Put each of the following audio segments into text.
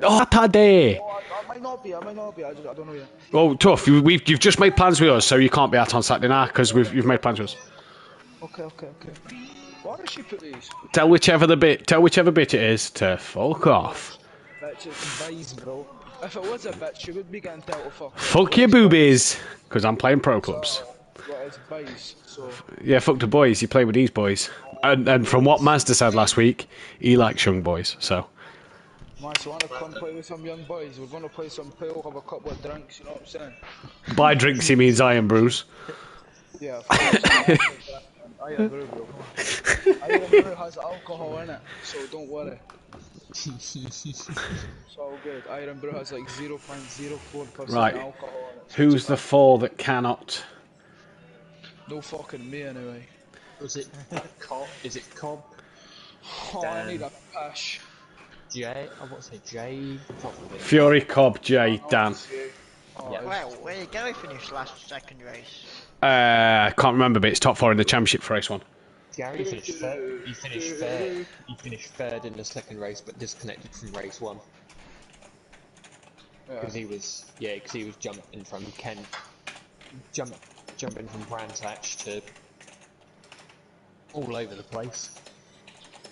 Saturday. Oh, I might not be. I don't know yet. Oh, tough. You've just made plans with us, so you can't be out on Saturday night because you've made plans with us. Okay. Why does she put these? Tell whichever bit it is to fuck off. Bitch, it's Vice, bro. If it was a bitch, she would be getting told to fuck off. Fuck your boobies, because I'm playing pro clubs. Well, it's Vice, so... Yeah, fuck the boys. You play with these boys. And from what Mazda said last week, he likes young boys, so... Man, so wanna come play with some young boys? We're gonna play some pool, have a couple of drinks, you know what I'm saying? By drinks, he means Iron Brews. Yeah, of course. Iron Brew, bro, come on. Iron Brew has alcohol in it, so don't worry. It's all good. Iron Brew has like 0.04% Right. alcohol in it. So Who's the four that cannot? no fucking me, anyway. Was it Cobb? Is it Cobb? Oh, I need a pish. Jay? I want to say Jay. Fury, Cobb, Jay, Dan. Oh, Yeah. Well, where did Gary finish second race? Can't remember, but it's top four in the championship for race one. Gary finished third. He finished third. He finished third in the second race, but disconnected from race one. Because he was jumping from jumping from Brands Hatch to all over the place.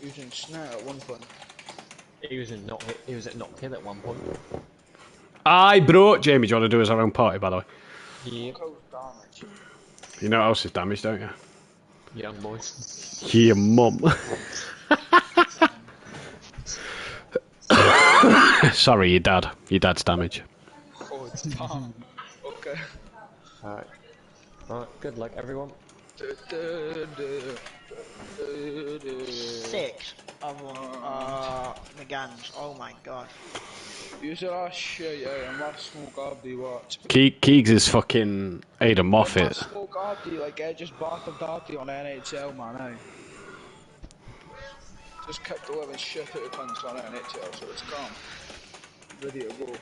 Using snare at one point. He was at Knock Hill at one point. Aye, bro. Jamie, do you want to do us our own party, by the way? Yeah. You know what else is damaged, don't you? Young boys. Yeah, mum. Sorry, your dad. Your dad's damage. Oh, it's Tom. Okay. Alright. Alright, good luck, everyone. 6 of them are McGann's. Oh my god. You said, oh shit, yeah, I must smoke Abdi, what? Keegs is fucking Aidan Moffat. I must smoke Abdi, like I just battered Abdi on NHL, man, eh? Just kept 11 shit out of punch on NHL, so it's calm. Ready to go.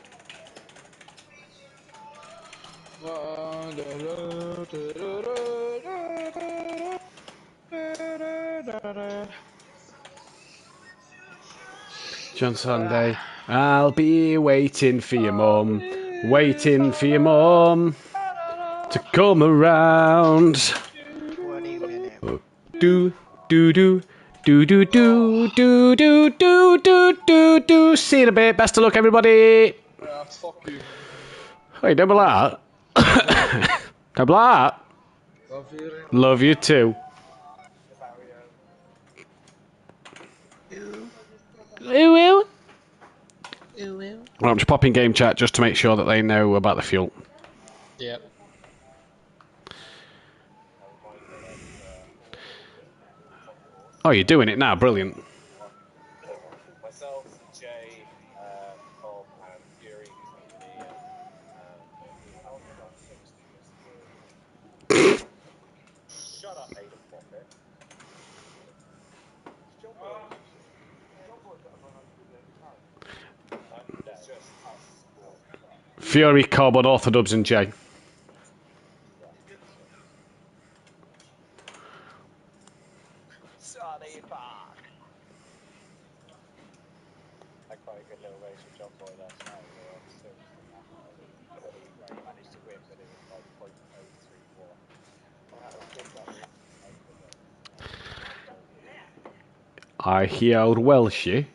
John Sunday. I'll be waiting for your mum. Waiting for your mum to come around. What evening it? Do, do, do. Do do do do do do do do do. See you in a bit. Best of luck, everybody. Fuck you. Hey, don't be like that. Don't be like that. Love you too. Ooh. Well, I'm just popping game chat just to make sure that they know about the fuel. Yep. Oh, you're doing it now. Brilliant. Myself, Jay, Bob, and Fury, shut up, Aidan Moffat. That's just us. Fury, Cobb, Orthodubs, and Jay. Sonny Park. I quite a good little race with John Boy last night. He managed to win, but it was like 0.034. I hear old Welshie.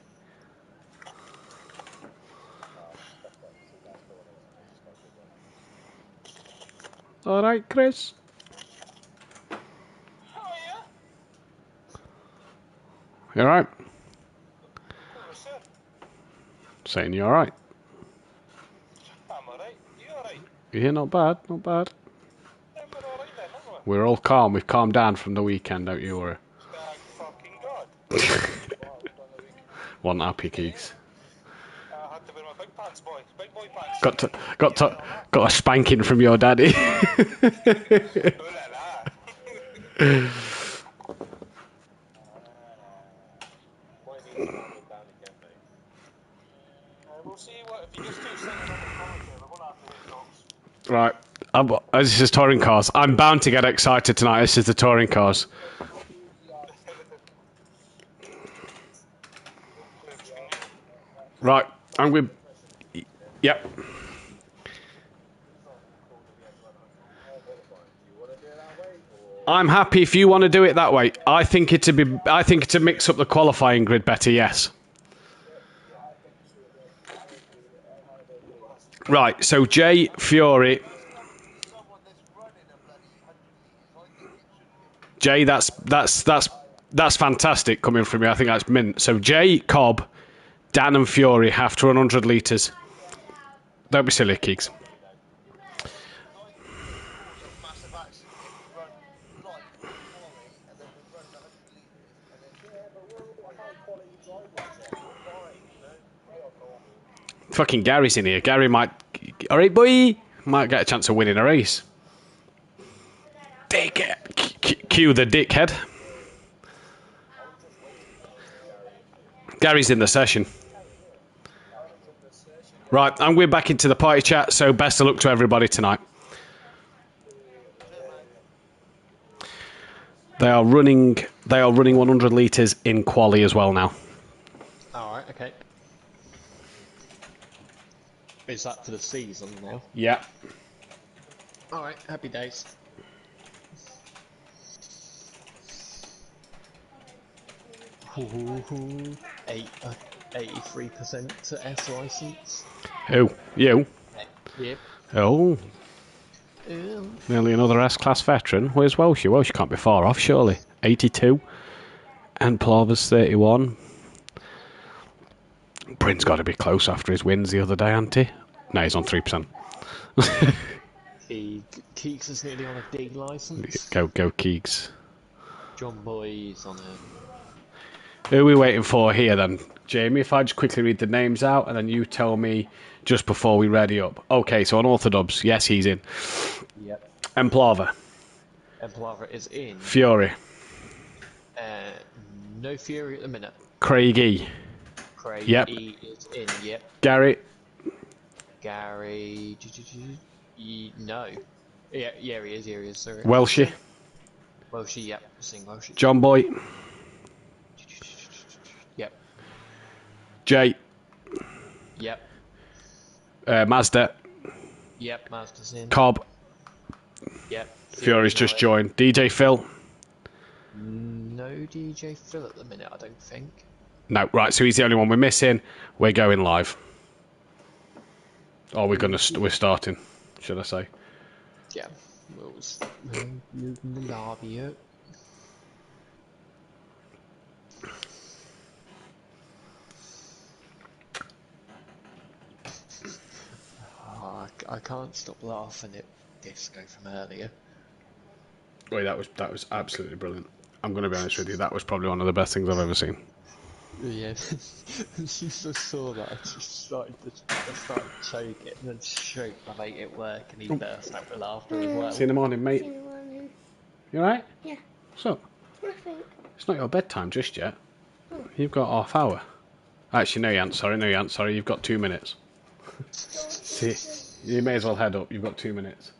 All right, Chris. You all right? Saying you all right? I'm alright. You alright? Yeah, not bad, not bad. We're alright then, aren't we? We're all calm. We've calmed down from the weekend, don't you worry. Thank fucking God. One happy geeks. I had to wear my big pants, boy. Big boy pants. Got a spanking from your daddy. Oh la la. We'll see what if you just keep singing on the commentary. We're gonna have to hit dogs. Right. This is touring cars. I'm bound to get excited tonight. This is the touring cars. Right. I'm with Yep. I'm happy if you want to do it that way. I think it to mix up the qualifying grid better. Yes. Right. So Jay Fury. Jay, that's fantastic coming from you. I think that's mint. So Jay, Cobb, Dan, and Fury have to run 100 litres. Don't be silly, Keeks. Fucking Gary's in here. Gary might... Alright, boy. Might get a chance of winning a race. Dickhead. Cue the dickhead. Gary's in the session. Right, and we're back into the party chat, so best of luck to everybody tonight. They are running 100 litres in quali as well now. Alright, okay. Is that for the season now? Yeah. Alright, happy days. Ooh, 83% to S license. Who? You? Yep. Oh. Nearly another S-class veteran. Where's Welshie? Welshie can't be far off, surely. 82. And Plover's 31. Bryn's got to be close after his wins the other day, hasn't he? No, he's on 3%. Keeks is nearly on a D license. Go Keeks. John Boy's on a... Who are we waiting for here then? Jamie, if I just quickly read the names out and then you tell me just before we ready up. Okay, so on Orthodubs, yes, he's in. Yep. Emplava. Emplava is in. Fury. No Fury at the minute. Craigie. Craig Yep. E is in, yep. Gary. Gary... No. Yeah, he is, sorry. Welshie. Welshie, yep. Sing Welshie. John Boy. Yep. Jay. Yep. Mazda. Yep, Mazda's in. Cobb. Yep. Fury's just joined. DJ Phil. No DJ Phil at the minute, I don't think. No, right, so he's the only one we're missing. We're going live. Or we're starting, should I say. Yeah. We're moving the lobby out. I can't stop laughing at Disco from earlier. Wait, that was absolutely brilliant. I'm going to be honest with you, that was probably one of the best things I've ever seen. Yeah, as soon as I saw that, I started choking and then straight my mate at work and he burst out with laughter as well. See you in the morning, mate. See you in the morning. You alright? Yeah. What's up? Nothing. It's not your bedtime just yet. You've got half hour. Actually, no, you ain't. Sorry. You've got 2 minutes. See, you may as well head up. You've got 2 minutes.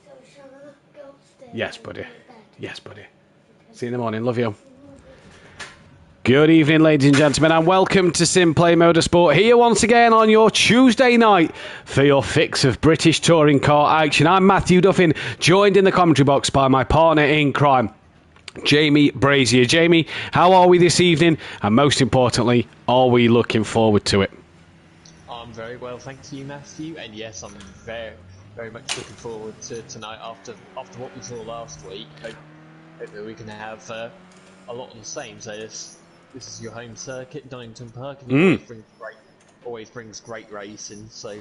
So shall I go upstairs? Yes, and buddy. go to bed? Yes, buddy. See you in the morning. Love you. Good evening, ladies and gentlemen, and welcome to Simplay Motorsport, here once again on your Tuesday night for your fix of British touring car action. I'm Matthew Duffin, joined in the commentary box by my partner in crime, Jamie Brazier. Jamie, how are we this evening? And most importantly, are we looking forward to it? I'm very well, thank you, Matthew. And yes, I'm very, very much looking forward to tonight after what we saw last week. Hopefully we can have a lot of the same. So this is your home circuit, Donington Park, and always brings great racing. So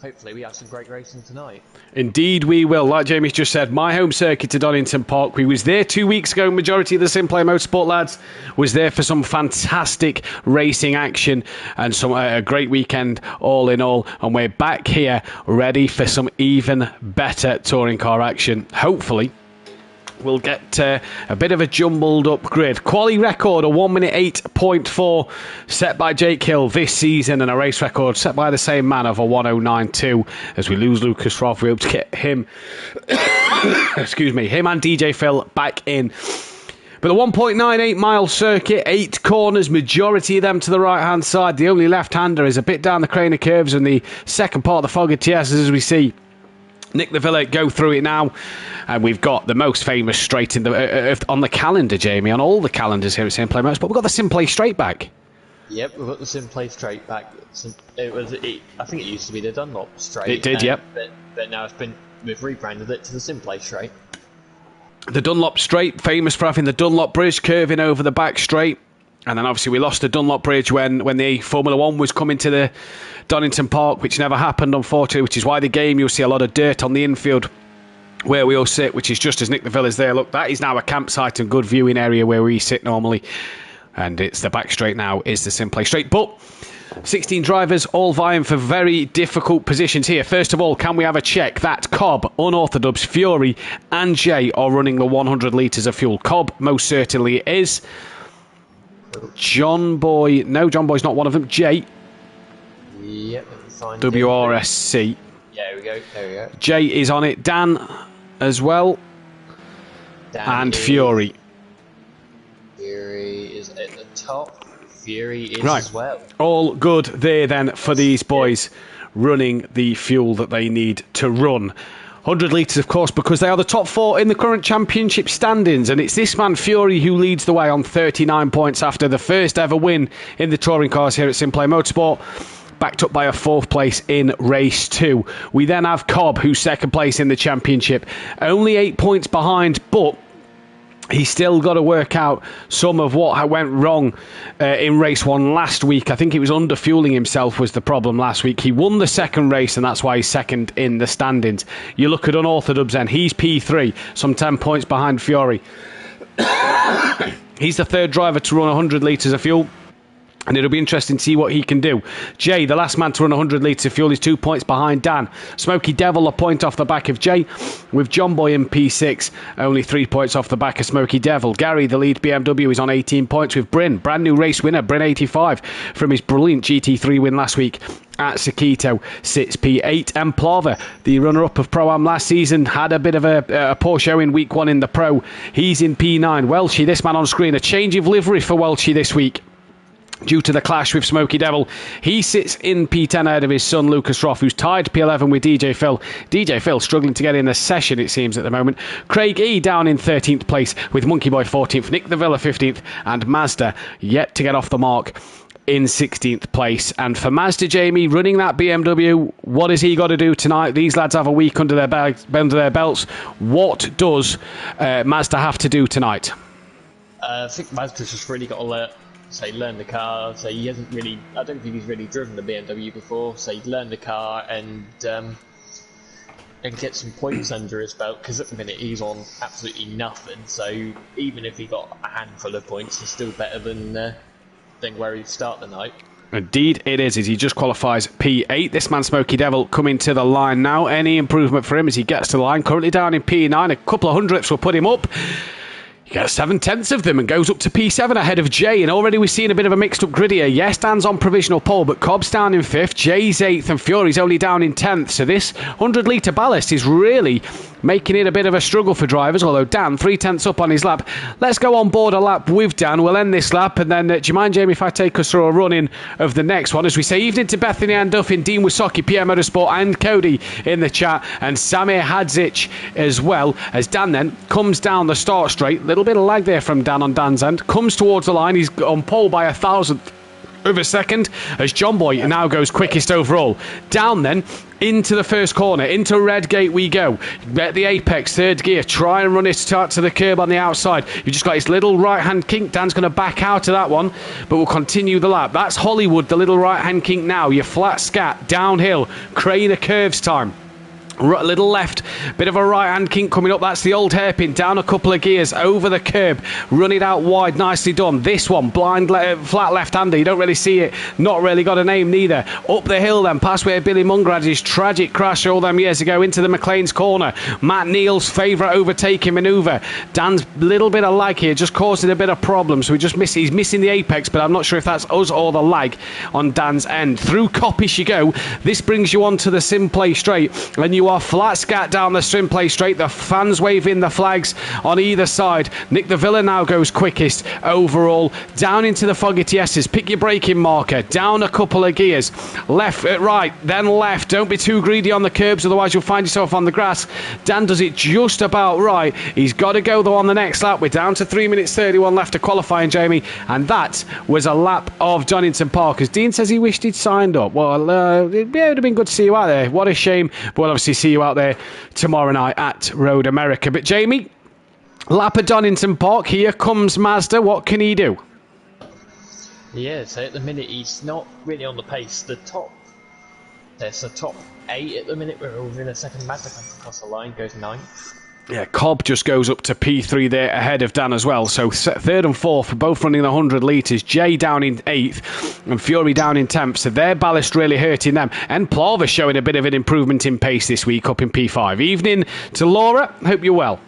hopefully we have some great racing tonight. Indeed we will. Like Jamie's just said, my home circuit to Donington Park. We was there 2 weeks ago. Majority of the Simplay Motorsport lads was there for some fantastic racing action and some a great weekend all in all. And we're back here ready for some even better touring car action. Hopefully we'll get a bit of a jumbled up grid. Quali record, a 1 minute 8.4 set by Jake Hill this season, and a race record set by the same man of a 109.2 as we lose Lucas Roth. We hope to get him, excuse me, him and DJ Phil back in. But the 1.98 mile circuit, 8 corners, majority of them to the right-hand side. The only left-hander is a bit down the Craner curves and the second part of the Fogger TS, as we see Nick de Villa go through it now. And we've got the most famous straight in the on the calendar, Jamie, on all the calendars here at Simplay Motorsport. But we've got the Simplay straight back. Yep, we've got the Simplay straight back. I think it used to be the Dunlop straight. It did, yep. But now we've rebranded it to the Simplay straight. The Dunlop straight, famous for having the Dunlop bridge curving over the back straight. And then obviously we lost the Dunlop bridge when the Formula 1 was coming to the Donington Park, which never happened, unfortunately, which is why the game, you'll see a lot of dirt on the infield where we all sit, which is just as Nick de Villa's there. Look, that is now a campsite and good viewing area where we sit normally. And it's the back straight now is the Simplay straight. But 16 drivers all vying for very difficult positions here. First of all, can we have a check that Cobb, Unorthodox, Fury and Jay are running the 100 litres of fuel? Cobb most certainly is. John Boy, no, John Boy's not one of them. Jay. Yep, let me find WRSC. Yeah, there we go. Jay is on it. Dan as well. Dan and Fury. Fury is at the top. Fury is right. as well. All good there then for these boys running the fuel that they need to run. 100 litres, of course, because they are the top 4 in the current championship standings. And it's this man, Fury, who leads the way on 39 points after the first ever win in the touring cars here at Simplay Motorsport, backed up by a 4th place in race 2. We then have Cobb, who's 2nd place in the championship. Only 8 points behind, but he's still got to work out some of what went wrong in race 1 last week. I think he was under-fueling himself was the problem last week. He won the second race, and that's why he's 2nd in the standings. You look at Unorthodox then, he's P3, some 10 points behind Fury. He's the 3rd driver to run 100 litres of fuel, and it'll be interesting to see what he can do. Jay, the last man to run 100 litres of fuel, is 2 points behind Dan. Smoky Devil, a point off the back of Jay, with John Boy in P6, only 3 points off the back of Smoky Devil. Gary, the lead BMW, is on 18 points with Bryn, brand new race winner, Bryn 85, from his brilliant GT3 win last week at Sakito, sits P8. And Plava, the runner-up of Pro-Am last season, had a bit of a poor show in week 1 in the Pro. He's in P9. Welchie, this man on screen, a change of livery for Welchie this week due to the clash with Smoky Devil. He sits in P10 ahead of his son Lucas Roth, who's tied P11 with DJ Phil. DJ Phil struggling to get in the session, it seems, at the moment. Craig E down in 13th place with Monkey Boy 14th, Nick de Villa 15th, and Mazda yet to get off the mark in 16th place. And for Mazda, Jamie, running that BMW, what has he got to do tonight? These lads have a week under their belts. What does Mazda have to do tonight? I think Mazda's just really got to learn the car. So he hasn't really, I don't think he's really driven the BMW before, so he'd learn the car and get some points under his belt, because at the minute he's on absolutely nothing. So even if he got a handful of points, it's still better than where he'd start the night. Indeed it is, as he just qualifies P8. This man Smoky Devil coming to the line now. Any improvement for him as he gets to the line? Currently down in P9. A couple of hundredths will put him up. He gets 7/10 of them and goes up to P7 ahead of Jay. And already we're seeing a bit of a mixed up grid here. Yes, Dan's on provisional pole, but Cobb's down in 5th, Jay's 8th, and Fury's only down in 10th. So this 100 litre ballast is really making it a bit of a struggle for drivers, although Dan 3/10 up on his lap. Let's go on board a lap with Dan. We'll end this lap, and then do you mind, Jamie, if I take us through a run-in of the next one? As we say evening to Bethany and Duffin, Dean Wisocki, PM Motorsport, and Cody in the chat, and Samir Hadzic as well, as Dan then comes down the start straight. Little bit of lag there from Dan on Dan's end. Comes towards the line. He's on pole by 1,000th of a second, as John Boy now goes quickest overall. Down then into the first corner, into Redgate we go. At the apex, 3rd gear, try and run it start to the curb on the outside. You've just got his little right hand kink. Dan's going to back out of that one, but we'll continue the lap. That's Hollywood, the little right hand kink now. Your flat scat downhill, Craner curves time. Little left, bit of a right hand kink coming up. That's the old hairpin, down a couple of gears, over the curb, run it out wide, nicely done. This one, blind flat left hander, you don't really see it, not really got a name neither. Up the hill then, past where Billy Munger had his tragic crash all them years ago, into the McLean's corner. Matt Neal's favourite overtaking manoeuvre. Dan's little bit of lag here, just causing a bit of problems, so he's missing the apex, but I'm not sure if that's us or the lag on Dan's end. Through Coppish you go. This brings you on to the Simplay straight, and you You are flat scat down the Strimplay straight. The fans waving the flags on either side. Nick de Villa now goes quickest overall. Down into the Fogarty S's. Pick your braking marker. Down a couple of gears. Left, right, then left. Don't be too greedy on the curbs, otherwise you'll find yourself on the grass. Dan does it just about right. He's got to go though on the next lap. We're down to 3 minutes 31 left to qualifying, Jamie. And that was a lap of Donington Park. As Dean says he wished he'd signed up. Well, it would have been good to see you out there. What a shame. But we'll obviously see you out there tomorrow night at Road America. But Jamie, lap of Donington Park. Here comes Mazda. What can he do? Yeah, so at the minute he's not really on the pace. There's a top 8 at the minute. We're over in a second. Mazda comes across the line, goes 9th. Yeah, Cobb just goes up to P3 there ahead of Dan as well. So third and fourth are both running 100 litres. Jay down in 8th and Fury down in 10th. So their ballast really hurting them. And Plava showing a bit of an improvement in pace this week up in P5. Evening to Laura. Hope you're well.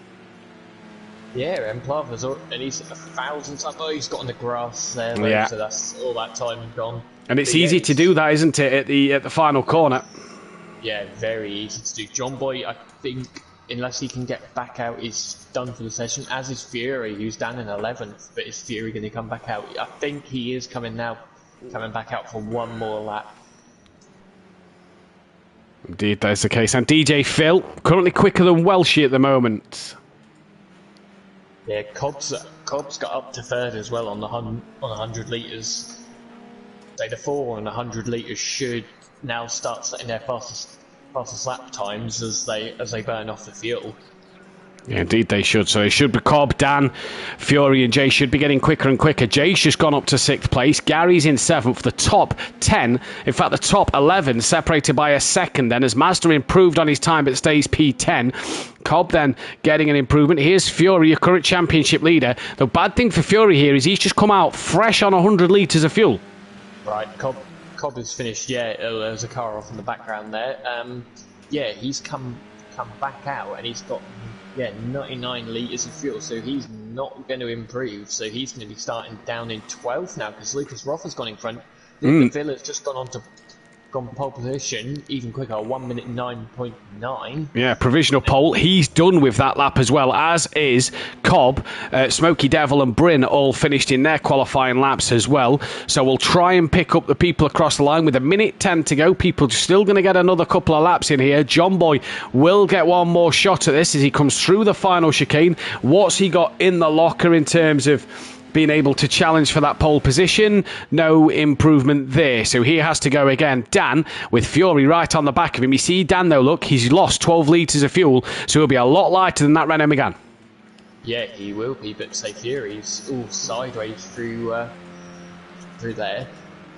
Yeah, and Plava's and he's 1,000 times. Oh, he's got on the grass there, though, yeah. So that's all that time gone. And it's easy to do that, isn't it, at the final corner? Yeah, very easy to do. John Boy, I think, unless he can get back out, is done for the session, as is Fury, who's down in 11th. But is Fury going to come back out? I think he is coming back out for one more lap. Indeed, that is the case. And DJ Phil, currently quicker than Welshie at the moment. Yeah, Cobb's got up to third as well on 100 litres. So the 4 and 100 litres should now start setting their fastest lap times as they burn off the fuel. Yeah, indeed they should. So it should be Cobb, Dan, Fury and Jay should be getting quicker and quicker. Jay's just gone up to 6th place. Gary's in 7th. The top 10, in fact the top 11 separated by a second then as Mazda improved on his time but stays P10. Cobb then getting an improvement. Here's Fury, your current championship leader. The bad thing for Fury here is he's just come out fresh on 100 litres of fuel. Right, Cobb has finished. Yeah, there's a car off in the background there. Yeah, he's come back out and he's got 99 litres of fuel, so he's not going to improve. So he's going to be starting down in 12th now because Lucas Roth has gone in front. The Villa's just gone pole position, even quicker, 1 minute 9.9. Yeah, provisional pole. He's done with that lap as well, as is Cobb, Smoky Devil and Bryn all finished in their qualifying laps as well. So we'll try and pick up the people across the line with 1:10 to go. People still going to get another couple of laps in here. John Boy will get one more shot at this as he comes through the final chicane. What's he got in the locker in terms of being able to challenge for that pole position? No improvement there. So he has to go again. Dan with Fury right on the back of him. You see Dan though, look, he's lost 12 litres of fuel, so he'll be a lot lighter than that Renault Megane. Yeah, he will be, but say Fury's all sideways through there.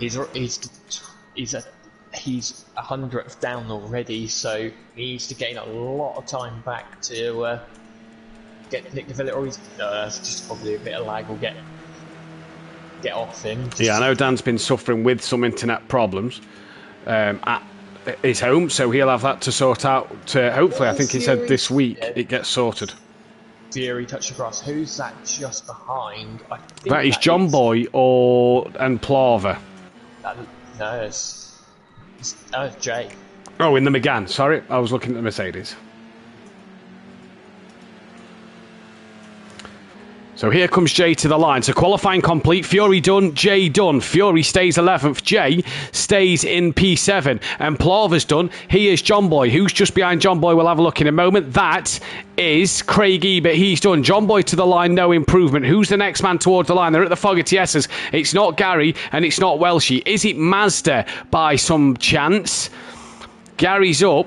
He's 100th down already, so he needs to gain a lot of time back to get Nick de Villa, or he's just probably a bit of lag will get off him. Yeah, I know Dan's been suffering with some internet problems at his home, so he'll have that to sort out. Hopefully, I think he said this week it gets sorted. Fury touched the grass. Who's that just behind? I think that is John Boy and Plava. No, it's Jay. Oh, in the Megane. Sorry, I was looking at the Mercedes. So here comes Jay to the line. So qualifying complete. Fury done. Jay done. Fury stays 11th. Jay stays in P7. And Plava's done. He is John Boy. Who's just behind John Boy? We'll have a look in a moment. That is Craig Ebert. He's done. John Boy to the line. No improvement. Who's the next man towards the line? They're at the Fogarty S's. It's not Gary and it's not Welshie. Is it Mazda by some chance? Gary's up.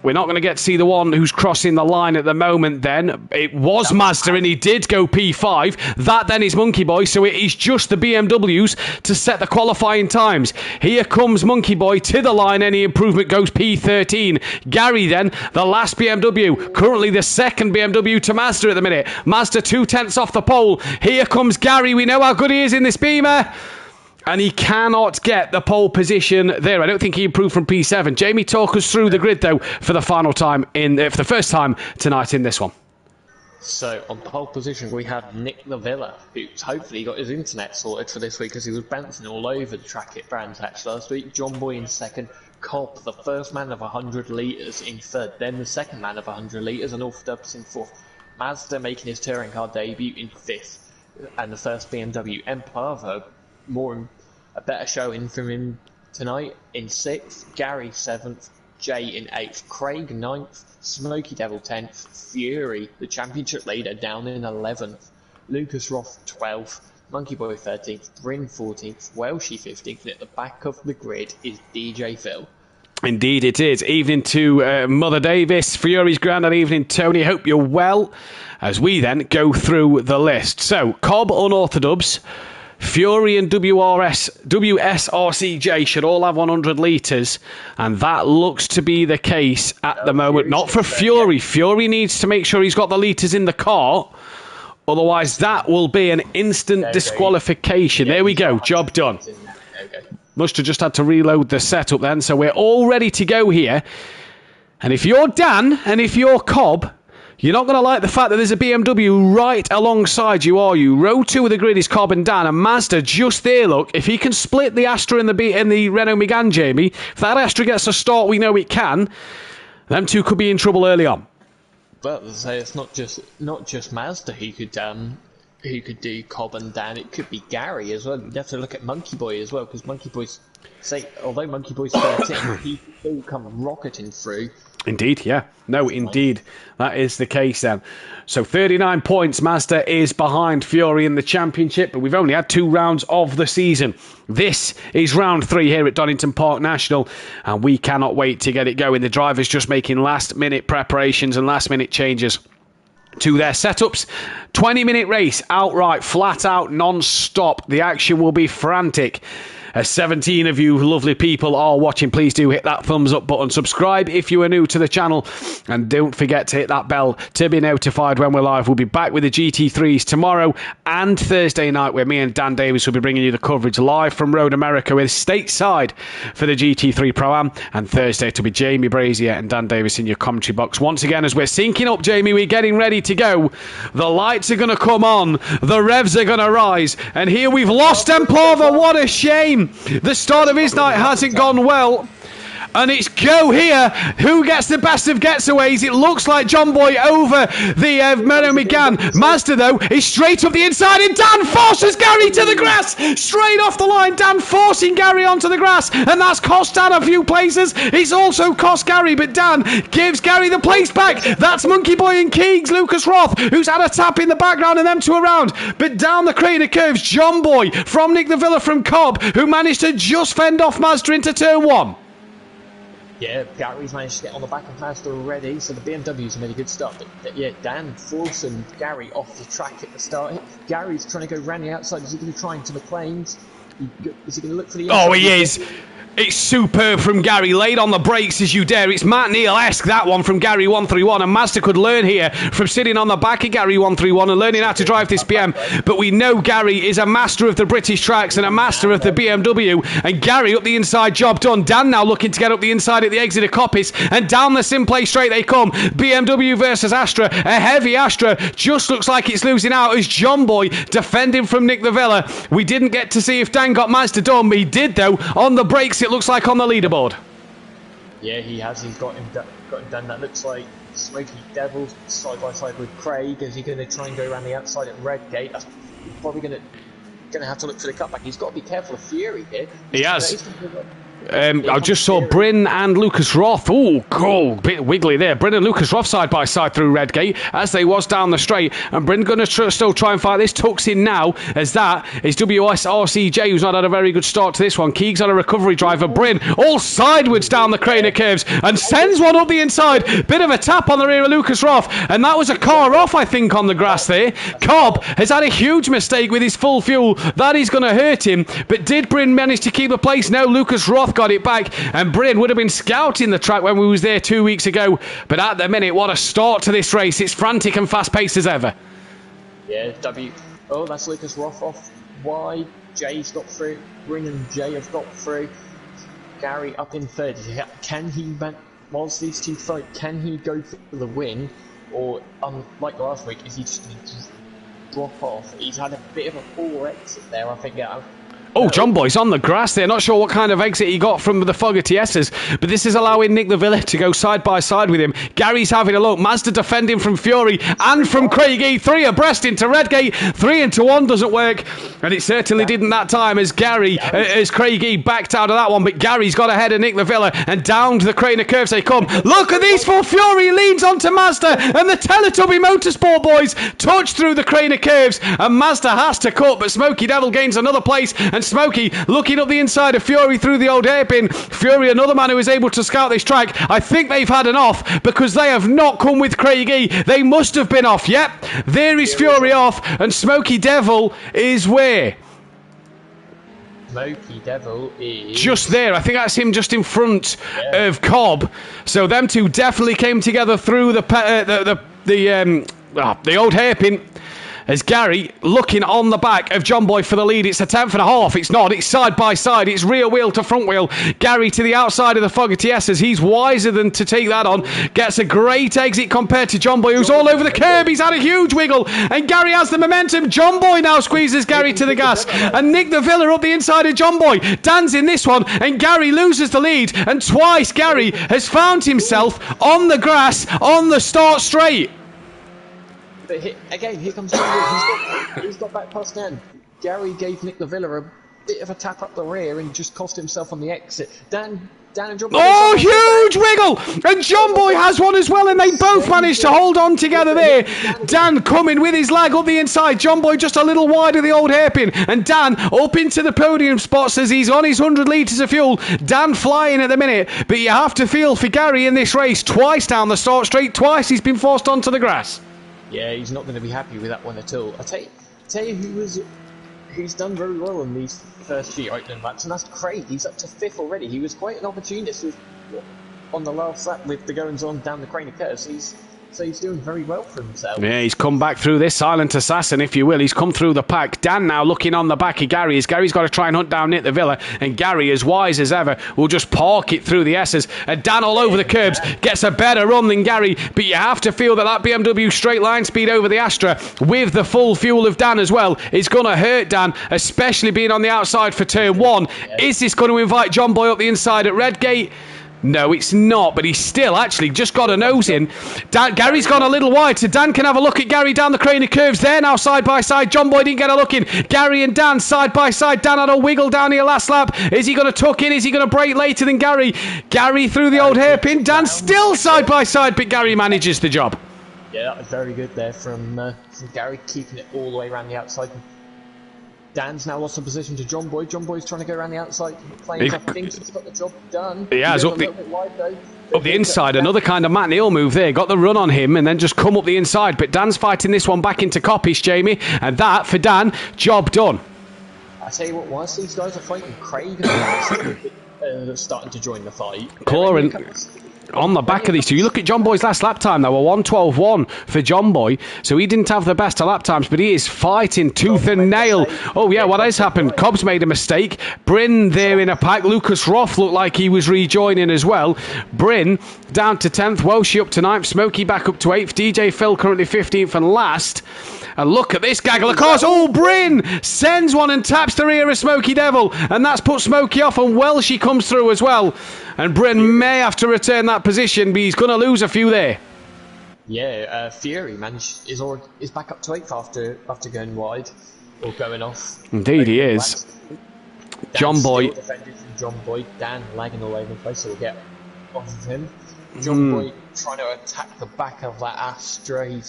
We're not going to get to see the one who's crossing the line at the moment then. It was Mazda and he did go P5. That then is Monkey Boy, so it is just the BMWs to set the qualifying times. Here comes Monkey Boy to the line. Any improvement goes P13. Gary then, the last BMW. Currently the second BMW to Mazda at the minute. Mazda 2/10 off the pole. Here comes Gary. We know how good he is in this Beamer. And he cannot get the pole position there. I don't think he improved from P7. Jamie, talk us through the grid, though, for the final time, for the first time tonight in this one. So on pole position we have Nick Lavilla, who's hopefully got his internet sorted for this week because he was bouncing all over the track at Brands Hatch last week. John Boy in second, Cobb, the first man of 100 litres, in third, then the second man of 100 litres, and Ulf Dubs in fourth. Mazda making his touring car debut in fifth, and the first BMW Empire, a better showing from him tonight, in sixth, Gary seventh, Jay in 8th, Craig 9th, Smoky Devil 10th, Fury, the championship leader, down in 11th, Lucas Roth 12th, Monkey Boy 13th, Bryn 14th, Welshie 15th, and at the back of the grid is DJ Phil. Indeed it is. Evening to Mother Davis, Fury's granddad, evening Tony, hope you're well, as we then go through the list. So, Cobb, Unorthodox, Fury and WSRCJ should all have 100 litres, and that looks to be the case at the moment. Not for Fury. Fury needs to make sure he's got the litres in the car, otherwise that will be an instant disqualification. There we go, job done. Must have just had to reload the setup then, so we're all ready to go here. And if you're Dan, and if you're Cobb, you're not going to like the fact that there's a BMW right alongside you, are you? Row 2 of the grid is Cobb and Dan, and Mazda just there, look. If he can split the Astra and the Renault Megane, Jamie, if that Astra gets a start, we know it can, them two could be in trouble early on. Well, it's not just Mazda who could do Cobb and Dan. It could be Gary as well. You'd have to look at Monkey Boy as well, because Monkey Boy's, although Monkey Boy's 13, he can still come rocketing through. Indeed, yeah. No, indeed. That is the case then. So 39 points. Mazda is behind Fury in the championship, but we've only had 2 rounds of the season. This is round 3 here at Donington Park National, and we cannot wait to get it going. The drivers just making last-minute preparations and last-minute changes to their setups. 20-minute race, outright, flat out, non-stop. The action will be frantic. As 17 of you lovely people are watching, please do hit that thumbs up button. Subscribe if you are new to the channel. And don't forget to hit that bell to be notified when we're live. We'll be back with the GT3s tomorrow and Thursday night, where me and Dan Davis will be bringing you the coverage live from Road America with stateside for the GT3 Pro-Am. And Thursday to be Jamie Brazier and Dan Davis in your commentary box. Once again, as we're syncing up, Jamie, we're getting ready to go. The lights are going to come on. The revs are going to rise. And here we've lost Empava. What a shame. The start of his night hasn't gone well. And it's go here. Who gets the best of getaways? It looks like John Boy over the Renault Megane. Mazda, though, is straight up the inside, and Dan forces Gary to the grass. Straight off the line, Dan forcing Gary onto the grass. And that's cost Dan a few places. It's also cost Gary, but Dan gives Gary the place back. That's Monkey Boy and Keegs, Lucas Roth, who's had a tap in the background and them two around. But down the crater curves, John Boy from Nick the Villa from Cobb, who managed to just fend off Mazda into turn 1. Yeah, Gary's managed to get on the back of Mazda already, so the BMW's made a good start. But yeah, Dan forcing Gary off the track at the start. Gary's trying to go round the outside. Is he going to try into McLean's? Is he going to look for the inside? Oh, he is. It's superb from Gary. Laid on the brakes as you dare. It's Matt Neal-esque, that one from Gary 131. And Mazda could learn here from sitting on the back of Gary 131 and learning how to drive this BM. But we know Gary is a master of the British tracks and a master of the BMW. And Gary up the inside, job done. Dan now looking to get up the inside at the exit of Coppice. And down the Simplay straight they come. BMW versus Astra. A heavy Astra. Just looks like it's losing out as John Boy defending from Nick the Villa. We didn't get to see if Dan got Mazda done. But he did, though, on the brakes. It looks like on the leaderboard. Yeah, he has. He's got him done. That looks like Smoky Devil side by side with Craig. Is he going to try and go around the outside at Redgate? That's probably going to have to look for the cutback. He's got to be careful of Fury here. He has. I just saw Bryn and Lucas Roth. Ooh, cool. Bit wiggly there. Bryn and Lucas Roth side by side through Redgate as they was down the straight. And Bryn going to still try and fight this. Tucks in now as that is WSRCJ, who's not had a very good start to this one. Keegs on a recovery driver. Bryn all sideways down the crater curves and sends one up the inside. Bit of a tap on the rear of Lucas Roth. And that was a car off, I think, on the grass there. Cobb has had a huge mistake with his full fuel. That is going to hurt him. But did Bryn manage to keep a place? No, Lucas Roth got it back, and Bryn would have been scouting the track when we was there 2 weeks ago. But at the minute, what a start to this race. It's frantic and fast-paced as ever. Yeah, Oh, that's Lucas Roth off wide. Jay's got through. Bryn and Jay have got through. Gary up in third. Can he, whilst these two fight, can he go for the win? or like last week, is he just going to drop off? He's had a bit of a poor exit there, I think. Oh, John Boy's on the grass there. Not sure what kind of exit he got from the Fogarty S's, but this is allowing Nick the Villa to go side by side with him. Gary's having a look. Mazda defending from Fury and from Craigie. 3 abreast into Redgate. 3 into 1 doesn't work, and it certainly didn't that time as Craigie backed out of that one, but Gary's got ahead of Nick the Villa and downed the Craner curves they come. Look at these four. Fury leans onto Mazda, and the Teletubby Motorsport boys touch through the Craner curves, and Mazda has to cut, but Smokey Devil gains another place, and Smokey looking up the inside of Fury through the old hairpin. Fury, another man who is able to scout this track. I think they've had an off because they have not come with Craigie. They must have been off. Yep, there is Fury off, and Smokey Devil is where? Smokey Devil is just there. I think that's him just in front of Cobb. So them two definitely came together through the old hairpin. As Gary looking on the back of John Boy for the lead. It's a 10th and a half. It's not. It's side by side. It's rear wheel to front wheel. Gary to the outside of the Fogarty S's. He's wiser than to take that on. Gets a great exit compared to John Boy, who's all over the curb. He's had a huge wiggle, and Gary has the momentum. John Boy now squeezes Gary to the gas, and Nick the Villa up the inside of John Boy. Dan's in this one, and Gary loses the lead, and twice Gary has found himself on the grass on the start straight. But here comes John. He's got back past Dan. Gary gave Nick the Villa a bit of a tap up the rear and just cost himself on the exit. Dan and John Boy. Oh, huge wiggle! And John Boy has one as well, and they both managed to hold on together there. Dan coming with his leg up the inside. John Boy just a little wide of the old hairpin, and Dan up into the podium spots as he's on his 100 litres of fuel. Dan flying at the minute, but you have to feel for Gary in this race. Twice down the start straight, twice he's been forced onto the grass. Yeah, he's not going to be happy with that one at all. I tell you who's done very well in these first few opening laps, and that's Craig. He's up to 5th already. He was quite an opportunist on the last lap with the goings on down the Craner curves. So he's doing very well for himself. Yeah, he's come back through this silent assassin, if you will. He's come through the pack. Dan now looking on the back of Gary as Gary's got to try and hunt down Nick the Villa, and Gary, as wise as ever, will just park it through the S's. And Dan all over the curbs gets a better run than Gary, but you have to feel that BMW straight line speed over the Astra with the full fuel of Dan as well is going to hurt Dan, especially being on the outside for turn 1. Is this going to invite John Boy up the inside at Redgate? No, it's not, but he's still actually just got a nose in. Gary's gone a little wide, so Dan can have a look at Gary down the Craner curves. They're now side by side. John Boy didn't get a look in. Gary and Dan side by side. Dan had a wiggle down here last lap. Is he going to tuck in? Is he going to brake later than Gary? Gary through the old hairpin. Dan still side by side, but Gary manages the job. Yeah, that was very good there from Gary, keeping it all the way around the outside. Dan's now lost the position to John Boy. John Boy's trying to go around the outside. I think he's got the job done. He has up the inside. Another kind of Matt Neal move there. Got the run on him and then just come up the inside. But Dan's fighting this one back into Coppish, Jamie. And that, for Dan, job done. I tell you what, whilst these guys are fighting, Craig and starting to join the fight. Cloran on the back of these two. You look at John Boy's last lap time, though, a 1:12.1 for John Boy. So he didn't have the best of lap times, but he is fighting tooth and nail. Oh, yeah, what has happened? Cobb's made a mistake. Bryn there in a pack. Lucas Roth looked like he was rejoining as well. Bryn down to 10th. Welshie up to 9th. Smokey back up to 8th. DJ Phil currently 15th and last. And look at this gaggle of cars. Oh, Bryn sends one and taps the rear of Smokey Devil. And that's put Smokey off, and Welshie comes through as well. And Bryn may have to return that position, but he's going to lose a few there. Yeah, Fury is back up to 8th after going wide or going off. Indeed, he is. John Boy. John Boy. Dan lagging all over the place, so we'll get off of him. John Boy trying to attack the back of that Astra.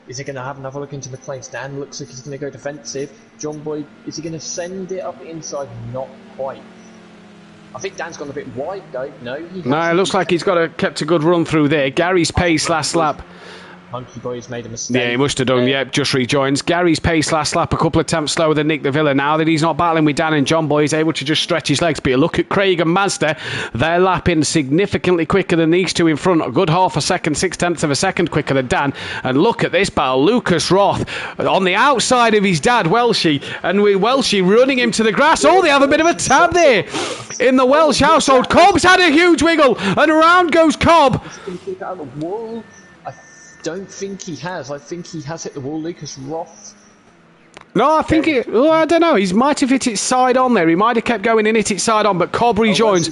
Is he going to have another look into the flames? Dan looks like he's going to go defensive. John Boy, is he going to send it up the inside? Not quite. I think Dan's gone a bit wide though. No, it looks like he's kept a good run through there. Gary's pace last lap. Monkey Boy's made a mistake. Yeah, he must have done. Yep, just rejoins. Gary's pace last lap a couple of tenths slower than Nick the Villa. Now that he's not battling with Dan and John Boy, he's able to just stretch his legs. But you look at Craig and Mazda, they're lapping significantly quicker than these two in front. A good half a second, 0.6 of a second quicker than Dan. And look at this battle. Lucas Roth on the outside of his dad, Welshie, and with Welshie running him to the grass. Oh, they have a bit of a tab there in the Welsh household. Cobb's had a huge wiggle, and around goes Cobb. don't think he has. I think he has hit the wall. Lucas Roth. No, I think it. Well, I don't know. He might have hit it side on there. He might have kept going and hit it side on, but Cobb rejoins.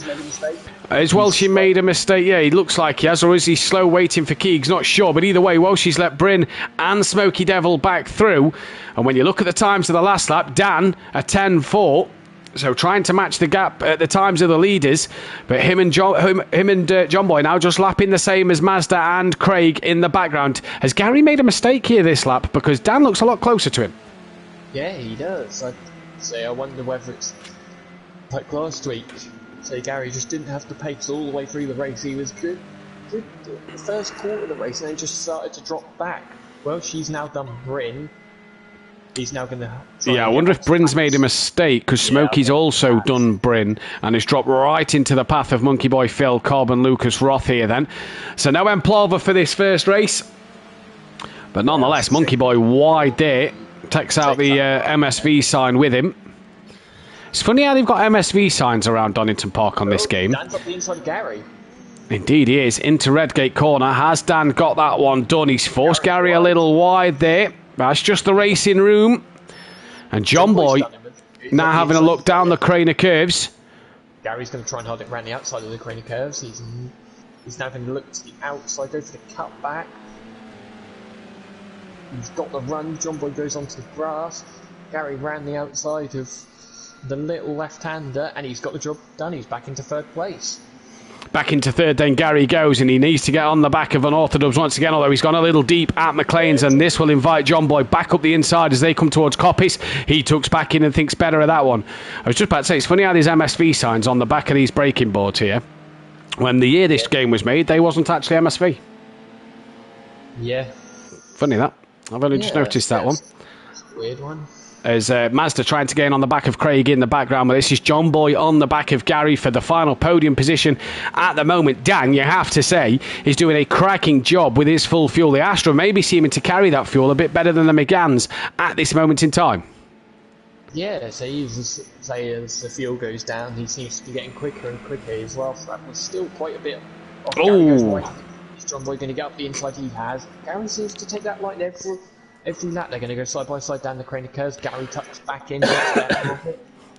As Welshie made a mistake, yeah, he looks like he has, or is he slow waiting for Keegs? Not sure, but either way, Welshie's let Bryn and Smoky Devil back through. And when you look at the times of the last lap, Dan a 10.4, so trying to match the gap at the times of the leaders, but him and John Boy now just lapping the same as Mazda and Craig in the background. Has Gary made a mistake here this lap? Because Dan looks a lot closer to him. Yeah, he does. I wonder whether it's like last week. So Gary just didn't have the pace all the way through the race. He was good the first quarter of the race and then just started to drop back. Well, she's now done Bryn. He's now going to... Yeah, I wonder if Bryn's made a mistake, because Smokey's also done Bryn and has dropped right into the path of Monkey Boy Phil, Cobb and Lucas Roth here then. So no Emplova for this first race. But nonetheless, Monkey Boy wide there. Takes out the MSV sign with him. It's funny how they've got MSV signs around Donington Park on this game. Dan's up the inside of Gary. Indeed he is. Into Redgate corner. Has Dan got that one done? He's forced Gary a little wide there. That's just the racing room. And John Boy now having a look down the Craner curves. Gary's going to try and hold it around the outside of the Craner curves. He's now going to look to the outside, go for the cutback. He's got the run. John Boy goes onto the grass. Gary ran the outside of the little left-hander, and he's got the job done. He's back into third place. Back into third, then Gary goes, and he needs to get on the back of Unorthodox once again, although he's gone a little deep at McLean's, and this will invite John Boy back up the inside as they come towards Coppice. He tucks back in and thinks better of that one. I was just about to say, it's funny how there's MSV signs on the back of these braking boards here. When the year this game was made, they wasn't actually MSV. Yeah. Funny that. I've only just noticed that one. Weird one. As Mazda trying to gain on the back of Craig in the background, but this is John Boy on the back of Gary for the final podium position at the moment. Dan, you have to say, is doing a cracking job with his full fuel. The Astra may be seeming to carry that fuel a bit better than the Megans at this moment in time. Yeah, so as the fuel goes down, he seems to be getting quicker and quicker as well, so that was still quite a bit off. Gary goes right. Is John Boy going to get up the inside? He has. Gary seems to take that line every lap. They're going to go side by side down the Craner curves. Gary tucks back in.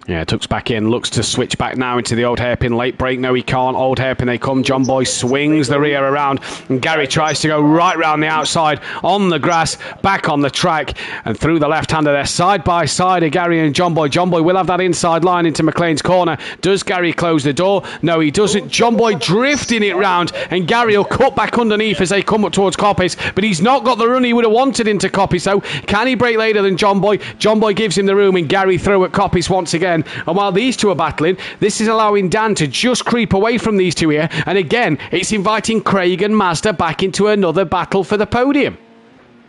Yeah, tucks back in, looks to switch back now into the old hairpin late break. No, he can't. Old hairpin, they come. John Boy swings the rear around, and Gary tries to go right round the outside on the grass, back on the track, and through the left-hander there, side by side of Gary and John Boy. John Boy will have that inside line into McLean's corner. Does Gary close the door? No, he doesn't. John Boy drifting it round, and Gary will cut back underneath as they come up towards Coppice, but he's not got the run he would have wanted into Coppice, so can he break later than John Boy? John Boy gives him the room, and Gary through at Coppice once again. And while these two are battling, this is allowing Dan to just creep away from these two here. And again, it's inviting Craig and Mazda back into another battle for the podium.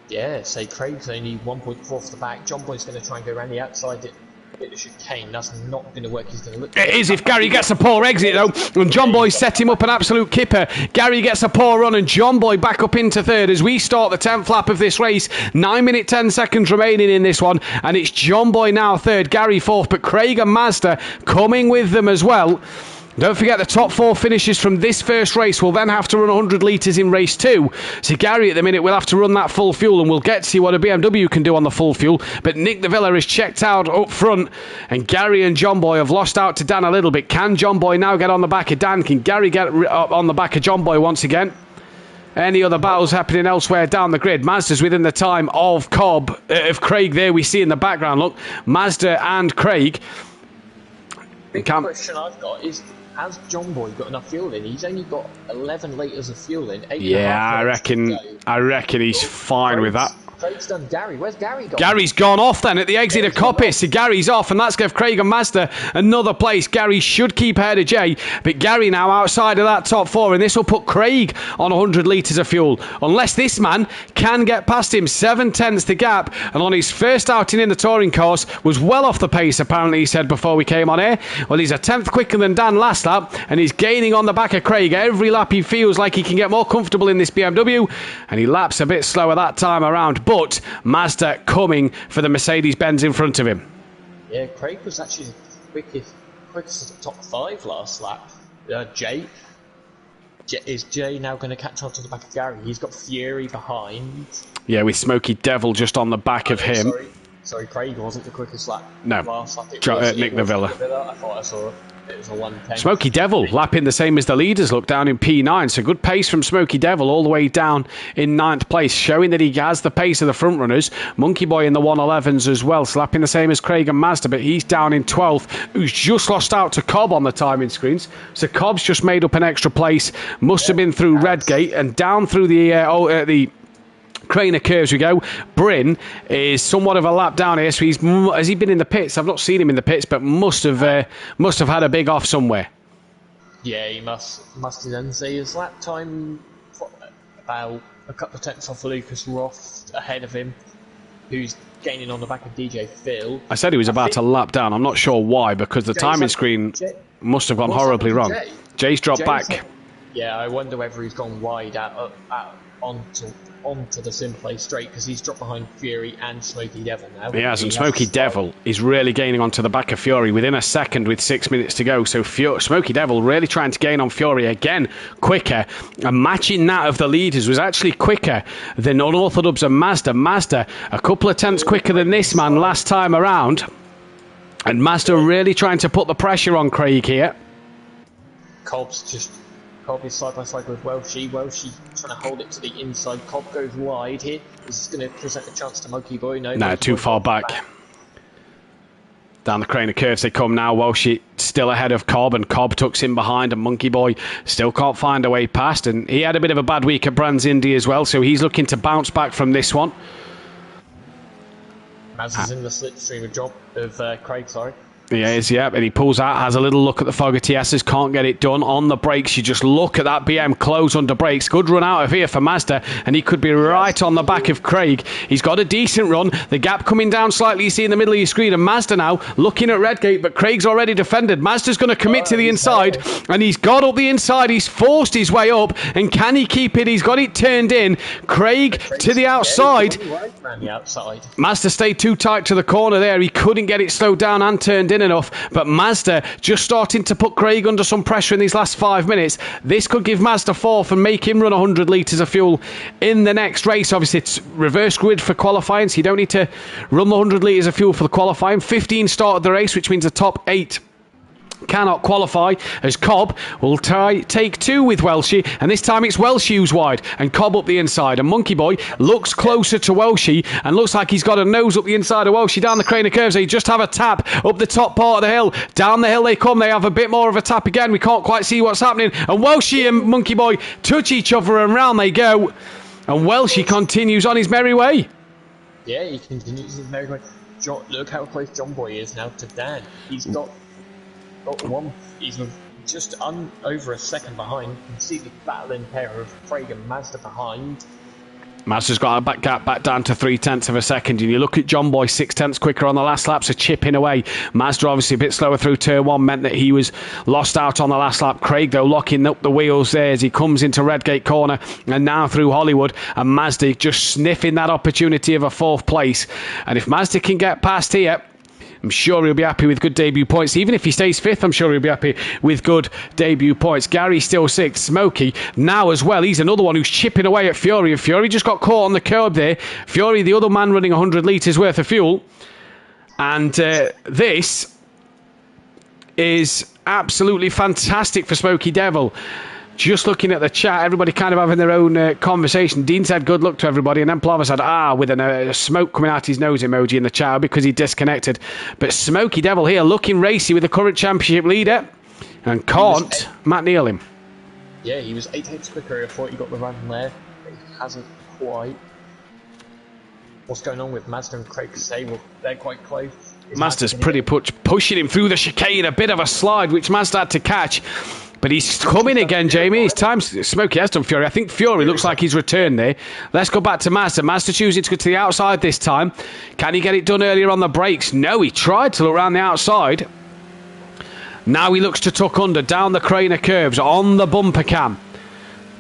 Yeah, say Craig's only 1.4 off the back. John Boy's going to try and go around the outside. It chicane. That's not going to work. He's going to look. It is if Gary gets a poor exit though, and John Boy set him up an absolute kipper. Gary gets a poor run, and John Boy back up into third as we start the 10th lap of this race. 9 minutes 10 seconds remaining in this one, and it's John Boy now third, Gary fourth, but Craig and Mazda coming with them as well. Don't forget the top four finishes from this first race will then have to run 100 litres in race 2. So Gary at the minute will have to run that full fuel, and we'll get to see what a BMW can do on the full fuel. But Nick de Villa is checked out up front, and Gary and John Boy have lost out to Dan a little bit. Can John Boy now get on the back of Dan? Can Gary get up on the back of John Boy once again? Any other battles happening elsewhere down the grid? Mazda's within the time of Craig there we see in the background. Look, Mazda and Craig. The question I've got is, has John Boy got enough fuel in? He's only got 11 litres of fuel in. I reckon he's fine with that. Craig's done. Gary, where's Gary gone? Gary's gone off then at the exit of Coppice. So Gary's off, and that's given Craig and Mazda another place. Gary should keep ahead of Jay, but Gary now outside of that top four, and this will put Craig on 100 litres of fuel. Unless this man can get past him, 7/10 the gap, and on his first outing in the touring course was well off the pace, apparently he said before we came on air. Well, he's a 10th quicker than Dan last lap, and he's gaining on the back of Craig. Every lap he feels like he can get more comfortable in this BMW, and he laps a bit slower that time around. But Mazda coming for the Mercedes-Benz in front of him. Yeah, Craig was actually the quickest at the top 5 last lap. Jake. Is Jay now going to catch on to the back of Gary? He's got Fury behind. Yeah, with Smoky Devil just on the back of him. Sorry, Craig wasn't the quickest lap. No, Last lap Nick Navilla. I thought I saw it was a 110. Smoky Devil lapping the same as the leaders, look, down in P9. So good pace from Smoky Devil all the way down in 9th place, showing that he has the pace of the front runners. Monkey Boy in the 111s as well, slapping the same as Craig and Mazda, but he's down in 12th, who's just lost out to Cobb on the timing screens. So Cobb's just made up an extra place, must have been through Redgate and down through the Craner curves we go. Bryn is somewhat of a lap down here, so has he been in the pits? I've not seen him in the pits, but must have had a big off somewhere. Yeah, he must have done. So his lap time about a couple of tenths off Lucas Roth ahead of him, who's gaining on the back of DJ Phil. I said he was about to lap down. I'm not sure why, because the timing screen must have gone horribly wrong. Jay's dropped back. Yeah, I wonder whether he's gone wide out onto the Simplay straight, because he's dropped behind Fury and Smoky Devil now. He has, and Smoky Devil is really gaining onto the back of Fury within a second with 6 minutes to go. So Smoky Devil really trying to gain on Fury again, quicker, and matching that of the leaders was actually quicker than Unorthodox and Mazda. Mazda a couple of tenths quicker than this man last time around, and Mazda really trying to put the pressure on Craig here. Cobb is side by side with Welshie. Welshie trying to hold it to the inside. Cobb goes wide here. Is this going to present a chance to Monkey Boy? No, too far back. Down the Craner curves they come now. Welshie still ahead of Cobb, and Cobb tucks in behind, and Monkey Boy still can't find a way past. And he had a bit of a bad week at Brands Indy as well, so he's looking to bounce back from this one. Maz is in the slipstream of Craig, sorry. He is, yeah, and he pulls out, has a little look at the Fogarty S's, can't get it done. On the brakes, you just look at that BM close under brakes. Good run out of here for Mazda, and he could be right on the back of Craig. He's got a decent run. The gap coming down slightly, you see in the middle of your screen, and Mazda now looking at Redgate, but Craig's already defended. Mazda's going to commit to the inside, and he's got up the inside. He's forced his way up, and can he keep it? He's got it turned in. Craig to the outside. Mazda stayed too tight to the corner there. He couldn't get it slowed down and turned in enough, but Mazda just starting to put Craig under some pressure in these last 5 minutes. This could give Mazda fourth and make him run 100 litres of fuel in the next race. Obviously it's reverse grid for qualifying, so you don't need to run the 100 litres of fuel for the qualifying. 15 started the race, which means the top 8 cannot qualify, as Cobb will take 2 with Welshie, and this time it's Welshie who's wide and Cobb up the inside, and Monkey Boy looks closer to Welshie and looks like he's got a nose up the inside of Welshie. Down the Craner curves they just have a tap up the top part of the hill. Down the hill they come, they have a bit more of a tap again. We can't quite see what's happening, and Welshie and Monkey Boy touch each other and round they go, and Welshie continues on his merry way. Yeah, he continues his merry way. Look how close John Boy is now to Dan. He's got one. He's just over a second behind. You can see the battling pair of Craig and Mazda behind. Mazda's got a back gap back down to 0.3 of a second, and you look at John Boy 0.6 quicker on the last lap, so chipping away. Mazda obviously a bit slower through turn 1 meant that he was lost out on the last lap. Craig though locking up the wheels there as he comes into Redgate corner and now through Hollywood, and Mazda just sniffing that opportunity of a 4th place. And if Mazda can get past here, I'm sure he'll be happy with good debut points. Even if he stays 5th, I'm sure he'll be happy with good debut points. Gary still 6th. Smokey now as well. He's another one who's chipping away at Fury. And Fury just got caught on the curb there. Fury, the other man, running 100 litres worth of fuel. And this is absolutely fantastic for Smoky Devil. Just looking at the chat, everybody kind of having their own conversation. Dean said good luck to everybody, and then Plava said with a smoke coming out his nose emoji in the chat because he disconnected. But Smoky Devil here looking racy with the current championship leader, and can't Matt Neal him. Yeah, he was 8 tenths quicker. I thought he got the run there, but he hasn't quite. What's going on with Mazda and Craig Sable? They're quite close. Mazda's pretty pushing him through the chicane, a bit of a slide which Mazda had to catch. But he's coming again, Jamie. His time. Smokey has done Fury. I think Fury looks like he's returned there. Let's go back to Mazda. Mazda choosing to go to the outside this time. Can he get it done earlier on the brakes? No, he tried to look around the outside. Now he looks to tuck under, down the Craner curves, on the bumper cam.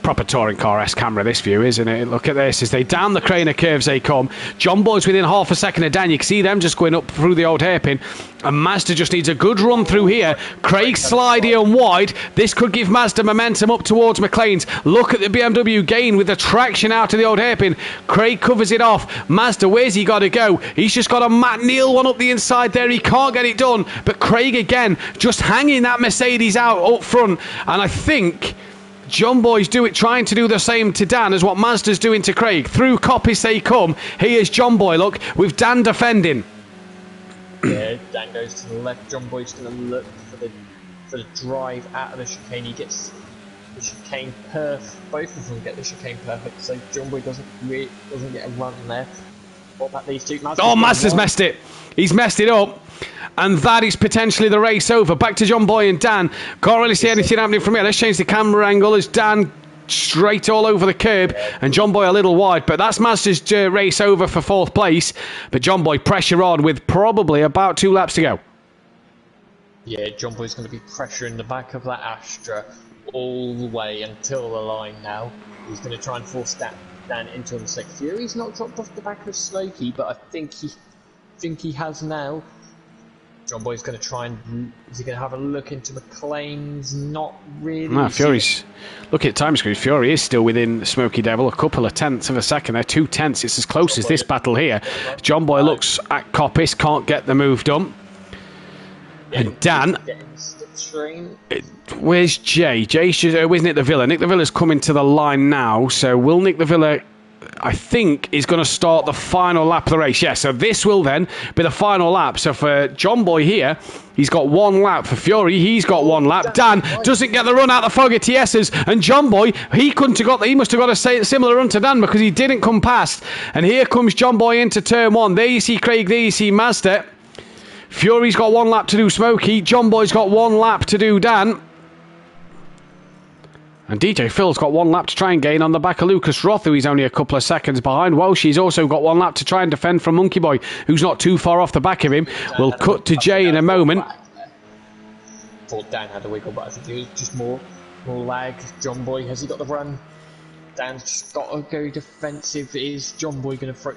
proper touring car S camera, this view, isn't it? Look at this. As they down the Craner curves they come. John Boy's within half a second of Dan. You can see them just going up through the old hairpin. And Mazda just needs a good run through here. Craig slidey and wide. This could give Mazda momentum up towards McLean's. Look at the BMW gain with the traction out of the old hairpin. Craig covers it off. Mazda, where's he got to go? He's just got a Matt Neal one up the inside there. He can't get it done. But Craig again, just hanging that Mercedes out up front. And I think John Boy's trying to do the same to Dan as what Mazda's doing to Craig. Through Coppice they come. Here's John Boy, look, with Dan defending. Yeah, Dan goes to the left. John Boy's going to look for the drive out of the chicane. He gets the chicane perfect. Both of them get the chicane perfect, so John Boy doesn't get a run there. What about these two? Mazda's messed it. He's messed it up. And that is potentially the race over. Back to John Boy and Dan. Can't really see anything happening from here. Let's change the camera angle as Dan straight all over the curb and John Boy a little wide. But that's Mazda's race over for 4th place. But John Boy pressure on with probably about 2 laps to go. Yeah, John Boy's going to be pressuring the back of that Astra all the way until the line now. He's going to try and force Dan into a mistake. Fury's not dropped off the back of Slokey, but I think he has now. John Boy's going to try and... Is he going to have a look into McLean's? Not really. No, Fury's... Look at time screws. Fury is still within Smoky Devil. A couple of tenths of a second. They're 2 tenths. It's as close as this battle here. John Boy looks at Coppice. Can't get the move done. And Dan... Where's Jay? Jay's just... Where's Nick the Villa? Nick the Villa's coming to the line now. So will Nick the Villa... I think is going to start the final lap of the race. Yeah, so this will then be the final lap. So for John Boy here, he's got 1 lap. For Fury, he's got 1 lap. Dan doesn't get the run out the fog of TS's. And John Boy, he must have got a similar run to Dan because he didn't come past. And here comes John Boy into turn 1. There you see Craig, there you see Mazda. Fury's got 1 lap to do Smokey. John Boy's got 1 lap to do Dan. And DJ Phil's got 1 lap to try and gain on the back of Lucas Roth, who he's only a couple of seconds behind. Welsh's also got 1 lap to try and defend from Monkey Boy, who's not too far off the back of him. We'll cut to Jay in a moment. Thought Dan had a wiggle, but I think it was just more lag. John Boy, has he got the run? Dan's just got to go defensive. Is John Boy going to throw...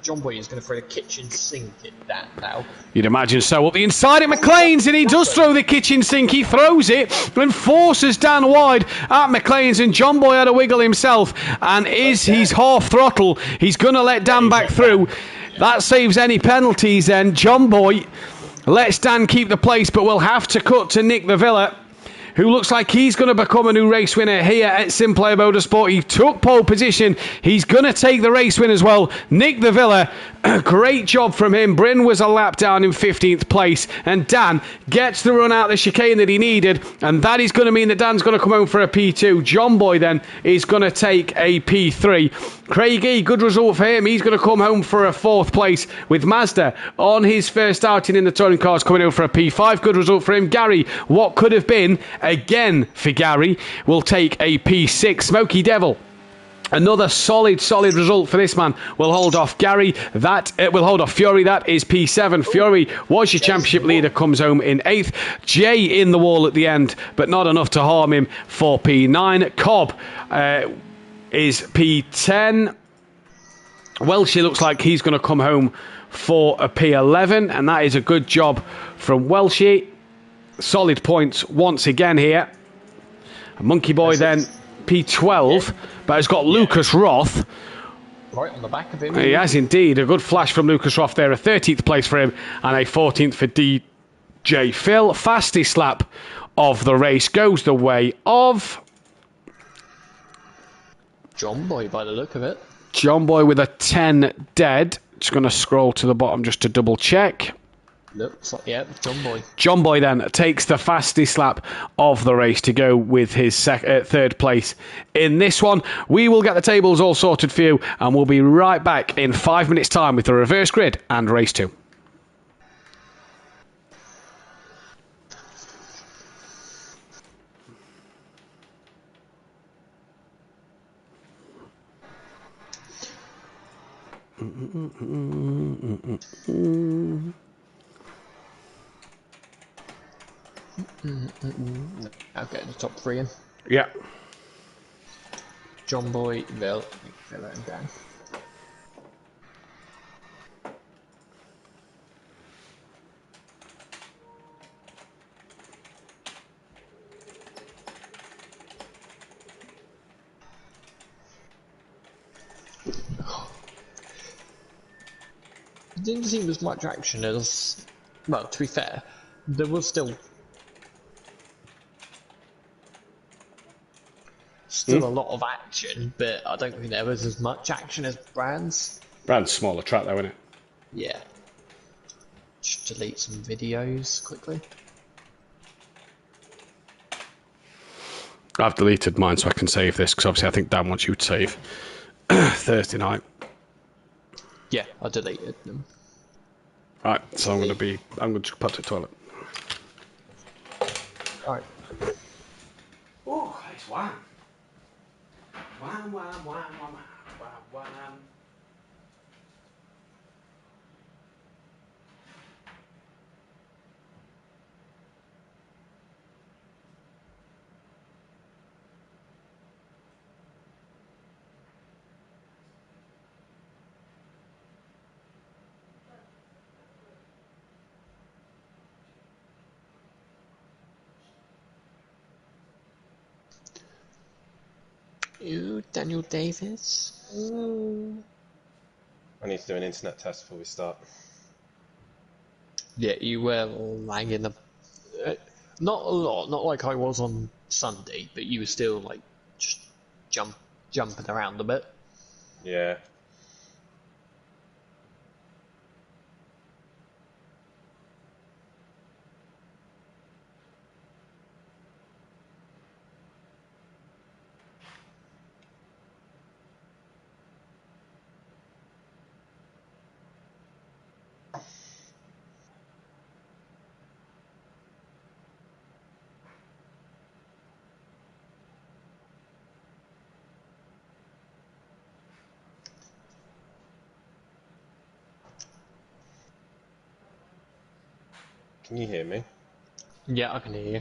John Boy is going to throw the kitchen sink at that now. You'd imagine so. Up the inside at McLean's, and he does throw the kitchen sink. He throws it and forces Dan wide at McLean's, and John Boy had a wiggle himself. And he's half throttle. He's going to let Dan back through. That saves any penalties then. John Boy lets Dan keep the place, but we'll have to cut to Nick the Villa, who looks like he's going to become a new race winner here at Sinclair Motorsport. He took pole position. He's going to take the race win as well. Nick the Villa, great job from him. Bryn was a lap down in 15th place. And Dan gets the run out the chicane that he needed. And that is going to mean that Dan's going to come home for a P2. John Boy then is going to take a P3. Craig E, good result for him. He's going to come home for a 4th place with Mazda on his first outing in the touring cars, coming home for a P5. Good result for him. Gary, what could have been, again for Gary, will take a P6. Smoky Devil, another solid result for this man. Will hold off Gary. Will hold off Fury. That is P7. Fury was your championship leader, comes home in 8th. Jay in the wall at the end, but not enough to harm him for P9. Cobb is P10. Welshie looks like he's going to come home for a P11, and that is a good job from Welshie. Solid points once again here. Monkey Boy then P12, but has got Lucas Roth right on the back of him. He has indeed. A good flash from Lucas Roth there. A 13th place for him and a 14th for DJ Phil. Fastest lap of the race goes the way of John Boy, by the look of it. John Boy with a 10 dead. Just going to scroll to the bottom just to double check. Looks like, yeah, John Boy. John Boy then takes the fastest lap of the race to go with his 3rd place in this one. We will get the tables all sorted for you, and we'll be right back in 5 minutes' time with the reverse grid and race 2. I'll get the top 3 in. Yeah. John Boy, Villa, and Dan. Didn't seem as much action as, well, to be fair, there was still a lot of action, but I don't think there was as much action as Brands. Brand's smaller track though, isn't it? Yeah. Just delete some videos quickly. I've deleted mine so I can save this because obviously I think Dan wants you to save Thursday night. Yeah, I deleted them. Right, so I'm going to just put to the toilet. Alright. Oh, it's wham. Wham, wham, wham, wham, wham, wham. Ooh, Daniel Davis. Ooh. I need to do an internet test before we start. Yeah, you were lagging not a lot, not like I was on Sunday, but you were still like just jumping around a bit. Yeah. Can you hear me? Yeah, I can hear you.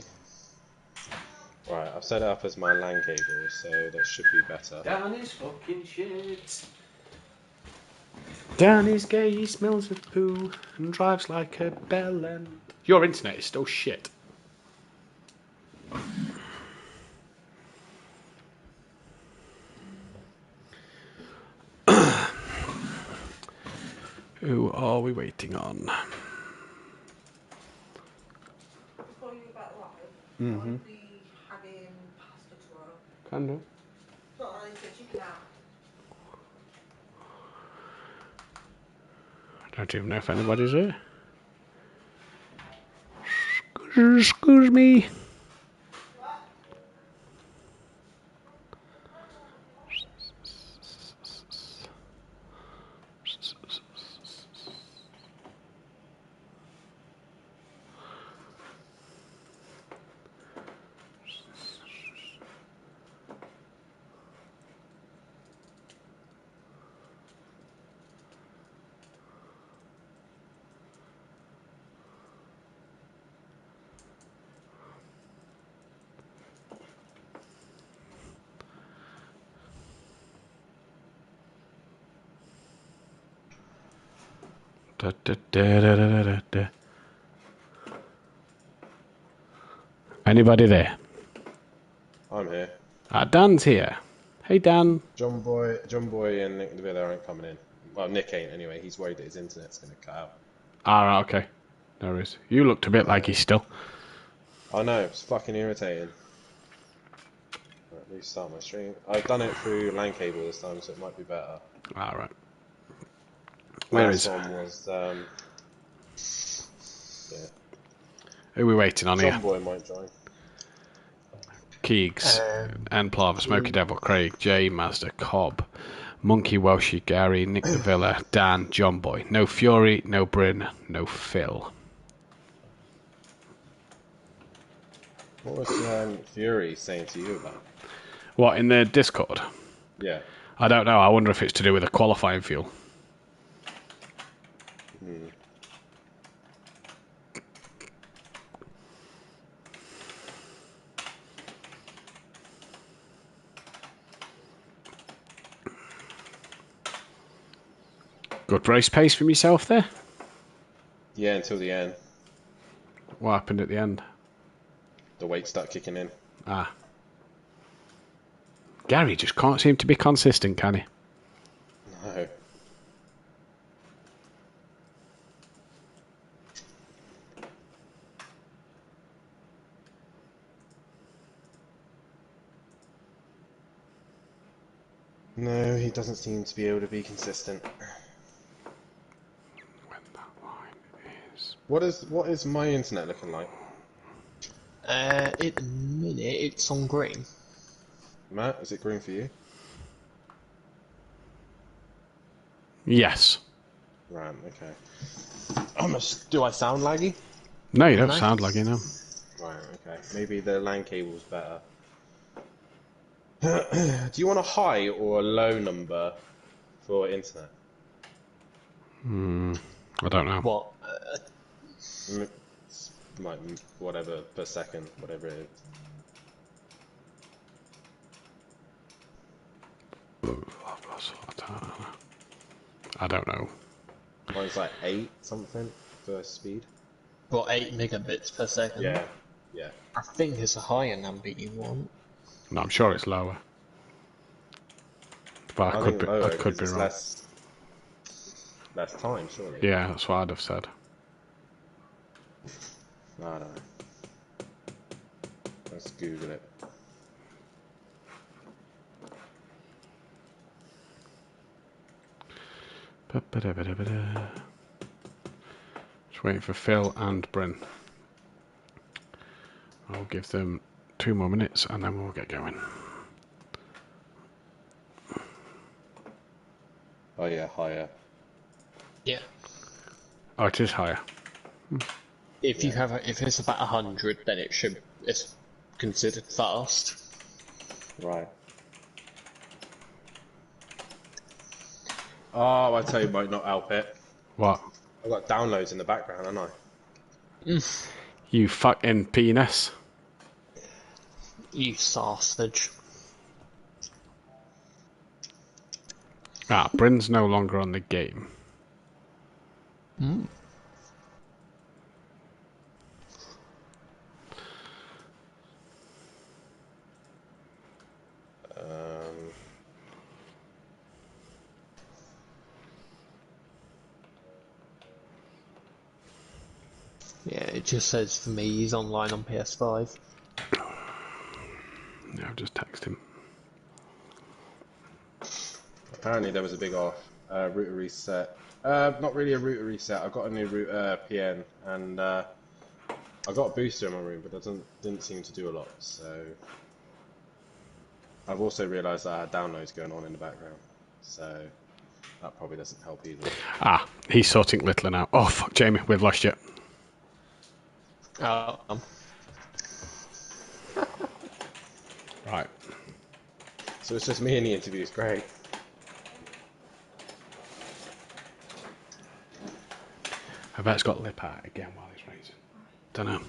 Right, I've set it up as my LAN cable, so that should be better. Dan is fucking shit. Dan is gay, he smells of poo and drives like a bellend. Your internet is still shit. Who are we waiting on? Before you go back live, I want to be having pasta tomorrow. Can do. Not only for chicken out. I don't even know if anybody's here. Excuse me. Da, da, da, da, da, da, da. Anybody there? I'm here. Dan's here. Hey, Dan. John Boy and Nick Villa aren't coming in. Well, Nick ain't anyway. He's worried that his internet's going to cut out. Right, okay. No worries. You looked a bit like he's still. I know, it's fucking irritating. Right, restart my stream. I've done it through LAN cable this time, so it might be better. Right. Where Last is? one was, yeah. Who are we waiting on here? John Boy might join. Keegs, and Plava, Smoky Devil, Craig, J Mazda, Cobb, Monkey Welshie, Gary, Nick the Villa, Dan, John Boy. No Fury, no Bryn, no Phil. What was Fury saying to you about? What, in the Discord? Yeah. I don't know. I wonder if it's to do with the qualifying fuel. Good race pace from yourself there. Yeah, until the end. What happened at the end? The weight started kicking in. Ah. Gary just can't seem to be consistent, can he? No. No, he doesn't seem to be able to be consistent. When that line is... What is my internet looking like? At the minute, it's on green. Matt, is it green for you? Yes. Right, okay. Do I sound laggy? No, you don't No. sound like you know. Right, okay. Maybe the LAN cable's better. Do you want a high or a low number for internet? I don't know. What? It's like whatever per second, whatever it is. I don't know. Mine's like 8 something for speed. What, 8 megabits per second? Yeah, yeah. I think it's a higher number you want. No, I'm sure it's lower. But I think lower, could 'cause be it's wrong. less time, surely. Yeah, that's what I'd have said. I don't know. Let's Google it. Just waiting for Phil and Bryn. I'll give them 2 more minutes and then we'll get going. Oh yeah, higher. Yeah. Oh, it is higher. If you have if it's about 100, then it's considered fast. Right. Oh, I tell you, might not help it. What? I've got downloads in the background, haven't I? You fucking penis. You sausage. Ah, Bryn's no longer on the game. Yeah, it just says for me he's online on PS5. Yeah, I've just texted him. Apparently there was a big off router reset. Not really a router reset. I got a new router PN and I got a booster in my room, but that didn't seem to do a lot. So I've also realised that I had downloads going on in the background. So that probably doesn't help either. Ah, he's sorting Littler now. Oh, fuck, Jamie, we've lost you. Oh, Right. So it's just me in the interviews. Great. I bet it's got lip out again while he's racing. Don't know.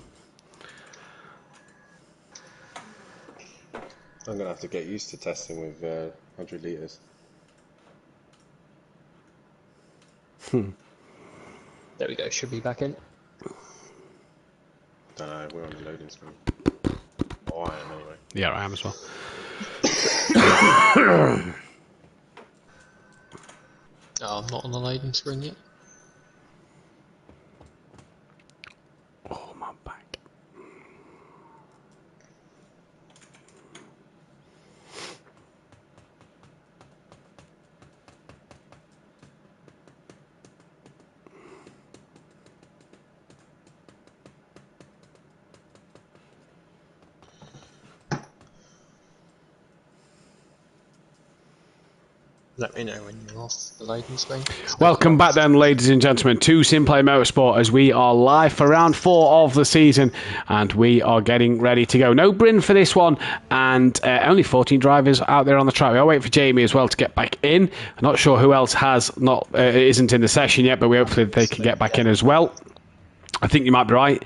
I'm gonna have to get used to testing with 100 litres. there we go. Should be back in. Don't know, we're on the loading screen. Oh, I am anyway. Yeah, I am as well. Oh, I'm not on the loading screen yet. Oh, my back. Let me know when you're off the loading screen. Welcome back then, ladies and gentlemen, to Simplay Motorsport as we are live for round 4 of the season and we are getting ready to go. No Bryn for this one and only 14 drivers out there on the track. We'll wait for Jamie as well to get back in. I'm not sure who else isn't in the session yet, but we hopefully they can get back in as well. I think you might be right.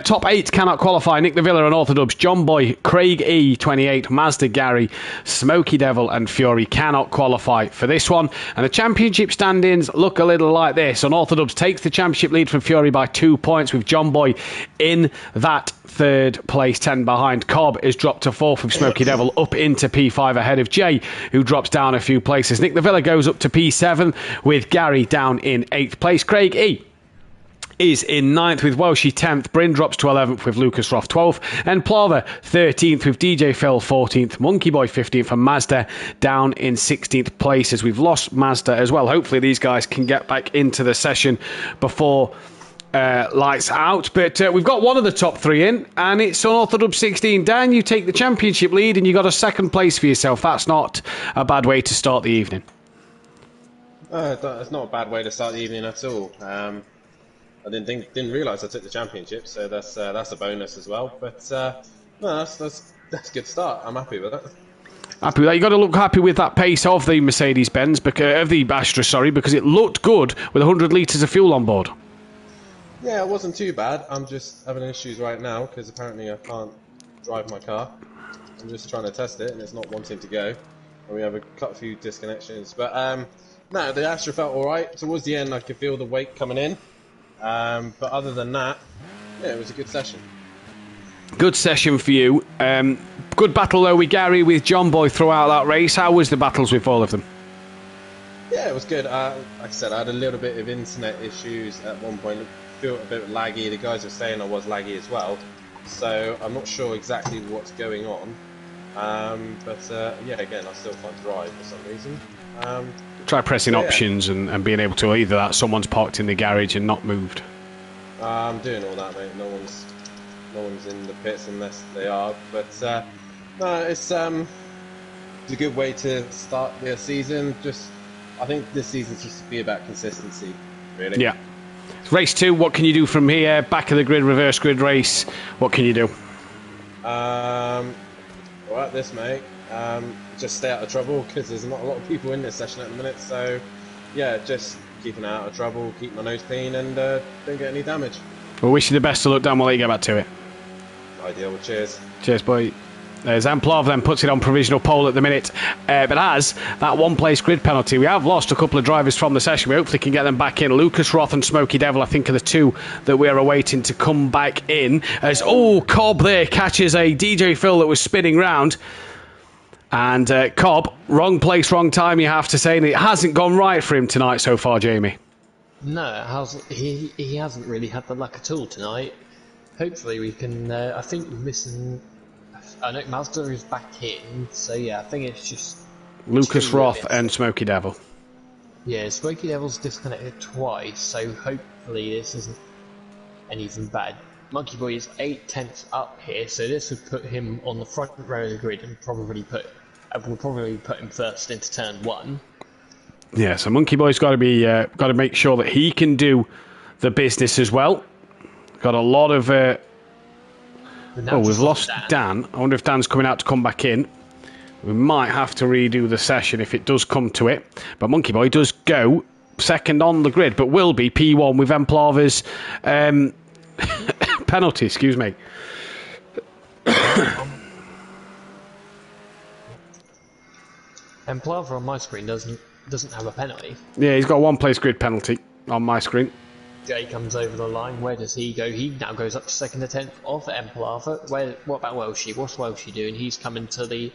Top 8 cannot qualify. Nick the Villa and Orthodubs, John Boy, Craig E, 28, Mazda Gary, Smoky Devil and Fury cannot qualify for this one. And the championship standings look a little like this. Unorthodubs takes the championship lead from Fury by 2 points, with John Boy in that third place, 10 behind. Cobb is dropped to 4th with Smoky Devil up into P5 ahead of Jay, who drops down a few places. Nick the Villa goes up to P7 with Gary down in 8th place. Craig E is in 9th with Welshie 10th. Bryn drops to 11th with Lucas Roth 12th. And Plava 13th with DJ Phil 14th. Monkey Boy 15th and Mazda down in 16th place, as we've lost Mazda as well. Hopefully these guys can get back into the session before lights out. But we've got one of the top 3 in, and it's Unorthodox 16. Dan, you take the championship lead and you got a 2nd place for yourself. That's not a bad way to start the evening. It's not a bad way to start the evening at all. I didn't realise I took the championship, so that's a bonus as well. But no, that's a good start. I'm happy with that. Happy with that. You got to look happy with that pace of the Mercedes-Benz, of the Astra, sorry, because it looked good with 100 litres of fuel on board. Yeah, it wasn't too bad. I'm just having issues right now because apparently I can't drive my car. I'm just trying to test it and it's not wanting to go. And we have a few disconnections. But no, the Astra felt alright. Towards the end I could feel the weight coming in. But other than that, yeah, it was a good session. Good session for you. Good battle though with Gary, with John Boy throughout that race. How was the battles with all of them? Yeah, it was good. Like I said, I had a little bit of internet issues at one point. It felt a bit laggy. The guys were saying I was laggy as well. So I'm not sure exactly what's going on. But yeah, again, I still can't drive for some reason. Try pressing options and being able to either that someone's parked in the garage and not moved. I'm doing all that, mate. No one's in the pits unless they are. But no, it's a good way to start the season. I think this season's just to be about consistency, really. Yeah. Race 2. What can you do from here? Back of the grid, reverse grid race. What can you do? Well, at this, mate. Just stay out of trouble because there's not a lot of people in this session at the minute. So, yeah, just keeping out of trouble, keep my nose clean, and don't get any damage. We'll wish you the best of luck, Dan. We'll let you get back to it. Ideal. Well, cheers. Cheers, boy. Zamplov then puts it on provisional pole at the minute, but has that one-place grid penalty. We have lost a couple of drivers from the session. We hopefully can get them back in. Lucas Roth and Smoky Devil, I think, are the 2 that we're awaiting to come back in. As Cobb there catches a DJ Phil that was spinning round. And Cobb, wrong place, wrong time, you have to say. And it hasn't gone right for him tonight so far, Jamie. No, he hasn't really had the luck at all tonight. Hopefully we can... I think we're missing... I know Mazda is back in, so yeah, I think it's just... Lucas Roth and Smoky Devil. Yeah, Smoky Devil's disconnected twice, so hopefully this isn't anything bad. Monkey Boy is 8/10 up here, so this would put him on the front row of the grid and will probably put him first into turn 1. Yeah, so Monkey Boy's got to make sure that he can do the business as well. Got a lot of... we've lost Dan. I wonder if Dan's coming out to come back in. We might have to redo the session if it does come to it. But Monkey Boy does go second on the grid, but will be P1 with Emplava's penalty, excuse me. Emplava on my screen doesn't have a penalty. Yeah, he's got a one-place grid penalty on my screen. Jay comes over the line. Where does he go? He now goes up to second to 10th of Emplava. What about Welshie? What's Welshie doing? He's coming to the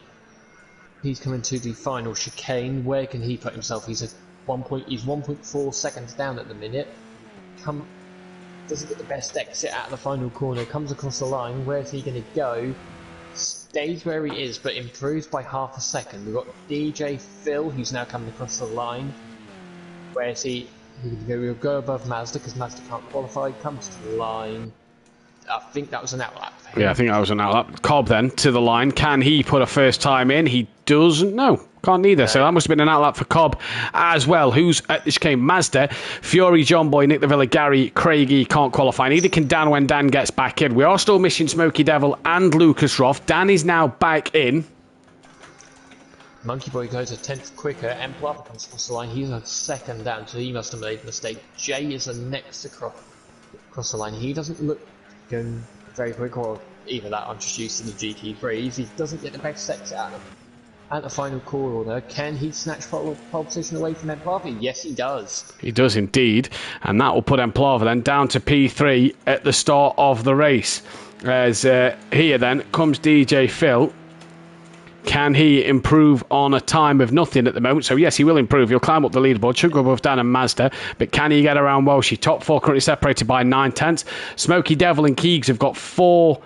final chicane. Where can he put himself? He's 1.4 seconds down at the minute. Doesn't get the best exit out of the final corner. Comes across the line. Where's he going to go? Stays where he is, but improves by half a second. We've got DJ Phil, who's now coming across the line. Where's he? He'll go above Mazda because Mazda can't qualify. Comes to the line. I think that was an outlap. Yeah, I think that was an outlap. Cobb then to the line. Can he put a first time in? He doesn't. No, can't neither. So that must have been an outlap for Cobb as well. Who's at this came? Mazda, Fury, John Boy, Nick the Villa, Gary, Craigie can't qualify. Neither can Dan when Dan gets back in. We are still missing Smoky Devil and Lucas Roth. Dan is now back in. Monkey Boy goes a 10th quicker, and Emplava comes across the line. He's a second down, so he must have made a mistake. Jay is the next across across the line. He doesn't look going very quick, or either that I'm just used to the GT3s. He doesn't get the best sector out of him. At the final corner, can he snatch pole position away from Emplava? Yes, he does. He does indeed, and that will put Emplava then down to P3 at the start of the race. As here then comes DJ Phil. Can he improve on a time of nothing at the moment? So yes, he will improve. He'll climb up the leaderboard, should go above Dan and Mazda, but can he get around Welshie? Top four currently separated by 9/10. Smokey Devil and Keegs have got 4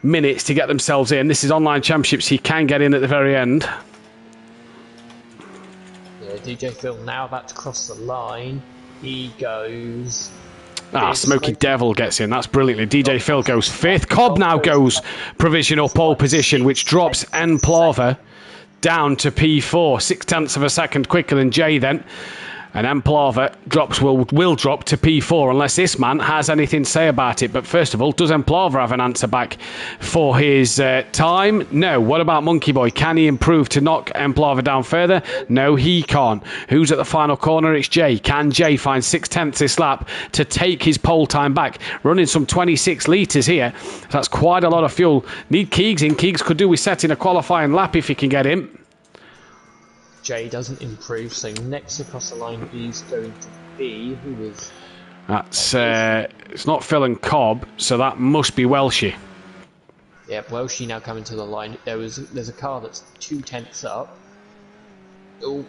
minutes to get themselves in. This is online championships. He can get in at the very end. Yeah, DJ Phil now about to cross the line. He goes... Smokey Devil gets in. That's brilliantly. DJ Phil goes 5th. Cobb now goes provisional pole position, which drops Emplava down to P4. 0.6 of a second quicker than Jay then. And Emplava will drop to P4 unless this man has anything to say about it. But first of all, does Emplava have an answer back for his time? No. What about Monkey Boy? Can he improve to knock Emplava down further? No, he can't. Who's at the final corner? It's Jay. Can Jay find 0.6 this lap to take his pole time back? Running some 26 litres here. That's quite a lot of fuel. Need Keegs in. Keegs could do with setting a qualifying lap if he can get in. Jay doesn't improve, so next across the line is going to be... Who is... That's... it's not Phil and Cobb, so that must be Welshie. Yeah, Welshie now coming to the line. There's a car that's 2/10 up. Oh,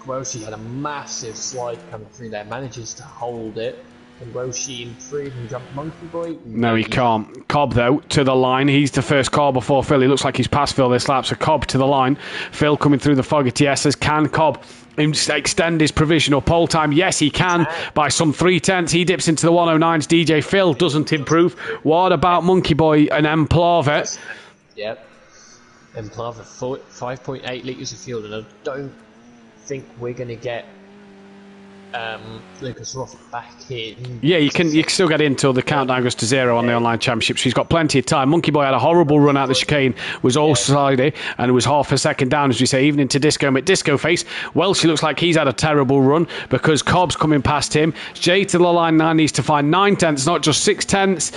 Welshie had a massive slide coming through there, manages to hold it. And Welshie improve and jump Monkey Boy? No, he can't. Cobb, though, to the line. He's the first car before Phil. He looks like he's passed Phil this lap, so Cobb to the line. Phil coming through the fog at TSs. Can Cobb extend his provisional pole time? Yes, he can. By some 3/10. He dips into the 109s. DJ Phil doesn't improve. What about Monkey Boy and Emplava? Yep. Emplava, 5.8 litres of fuel, and I don't think we're going to get Lucas Roth back in. Yeah, you can still get in until the countdown goes to 0 on the online championships. He's got plenty of time. Monkey Boy had a horrible run out the chicane, was all slidey, and was half a second down, as we say, even into Disco Face. Welshie looks like he's had a terrible run because Cobb's coming past him. Jay to the line now needs to find 9/10, not just 6/10.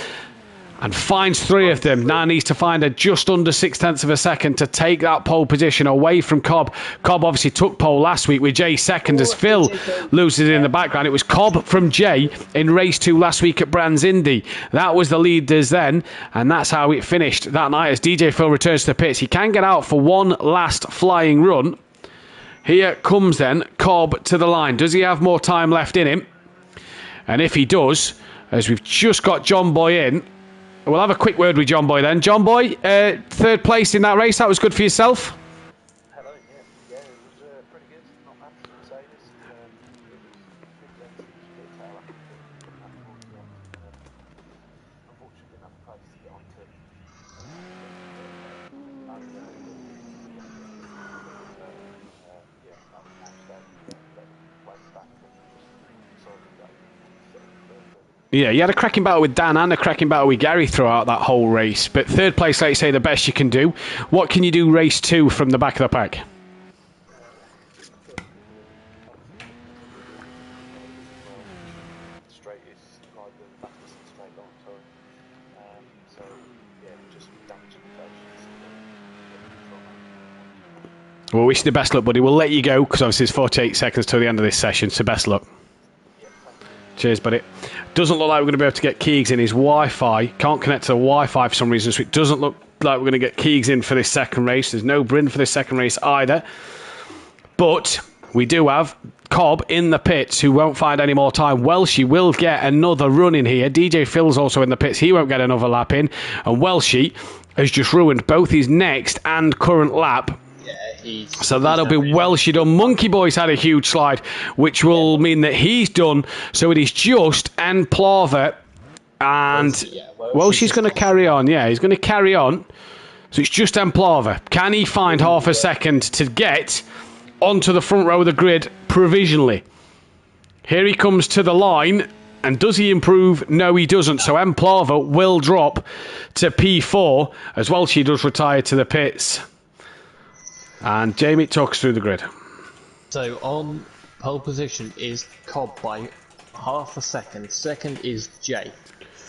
And finds 3 of them. Now needs to find a just under 0.6 of a second to take that pole position away from Cobb. Cobb obviously took pole last week with Jay second as Phil loses it in the background. It was Cobb from Jay in race 2 last week at Brands Indy. That was the leaders then, and that's how it finished that night as DJ Phil returns to the pits. He can get out for one last flying run. Here comes then Cobb to the line. Does he have more time left in him? And if he does, as we've just got John Boy in, we'll have a quick word with John Boy then. John Boy, 3rd place in that race. That was good for yourself? Hello, yeah, it was pretty good. Not bad for Mercedes. It was big tower. Unfortunately, didn't have a place to get onto. Yeah, you had a cracking battle with Dan and a cracking battle with Gary throughout that whole race. But 3rd place, like you say, the best you can do. What can you do race 2 from the back of the pack? Well, wish you the best luck, buddy. We'll let you go because obviously it's 48 seconds till the end of this session, so best luck. Cheers, buddy. Doesn't look like we're going to be able to get Keegs in. His Wi-Fi can't connect to the Wi-Fi for some reason, so it doesn't look like we're going to get Keegs in for this second race. There's no Bryn for this second race either. But we do have Cobb in the pits who won't find any more time. Welshie will get another run in here. DJ Phil's also in the pits. He won't get another lap in. And Welshie has just ruined both his next and current lap. So that'll be Welshie done. Monkey Boy's had a huge slide, which will mean that he's done. So it is just Emplava, and Welshie's going to carry on. Yeah, he's going to carry on. So it's just Emplava. Can he find half a second to get onto the front row of the grid provisionally? Here he comes to the line. And does he improve? No, he doesn't. So Emplava will drop to P4 as Welshie does retire to the pits. And Jamie talks through the grid. So on pole position is Cobb by half a second. Second is Jay.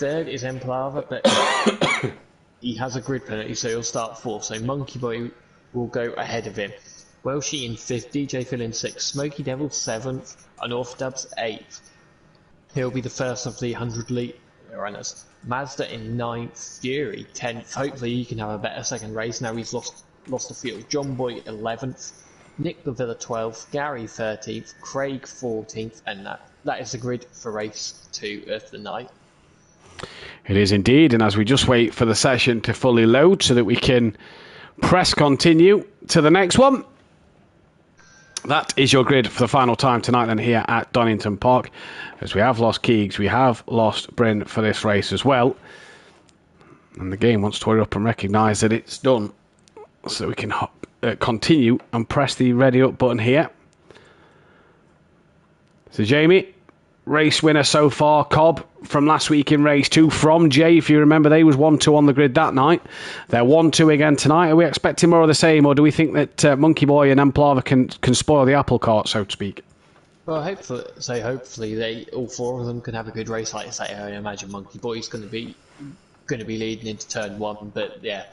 third is Emplava, but he has a grid penalty, so he'll start fourth. So Monkey Boy will go ahead of him. Welshie in fifth, DJ Phil in sixth, Smoky Devil seventh, and Orthdubs eighth. He'll be the first of the 100 runners. Mazda in ninth, Fury 10th. Hopefully he can have a better second race. Now he's lost the field. John Boy 11th, Nick Lavilla 12th, Gary 13th, Craig 14th, and that is the grid for race 2 of the night. It is indeed, and as we just wait for the session to fully load so that we can press continue to the next one. That is your grid for the final time tonight then here at Donington Park. As we have lost Keegs, we have lost Bryn for this race as well. And the game wants to hurry up and recognise that it's done. So we can continue and press the ready up button here. So Jamie, race winner so far, Cobb from last week in race 2 from Jay. If you remember, they was 1-2 on the grid that night. They're 1-2 again tonight. Are we expecting more of the same, or do we think that Monkey Boy and Emplava can spoil the apple cart, so to speak? Well, hopefully all 4 of them can have a good race. Like I say, I imagine Monkey Boy's going to be leading into turn 1, but yeah.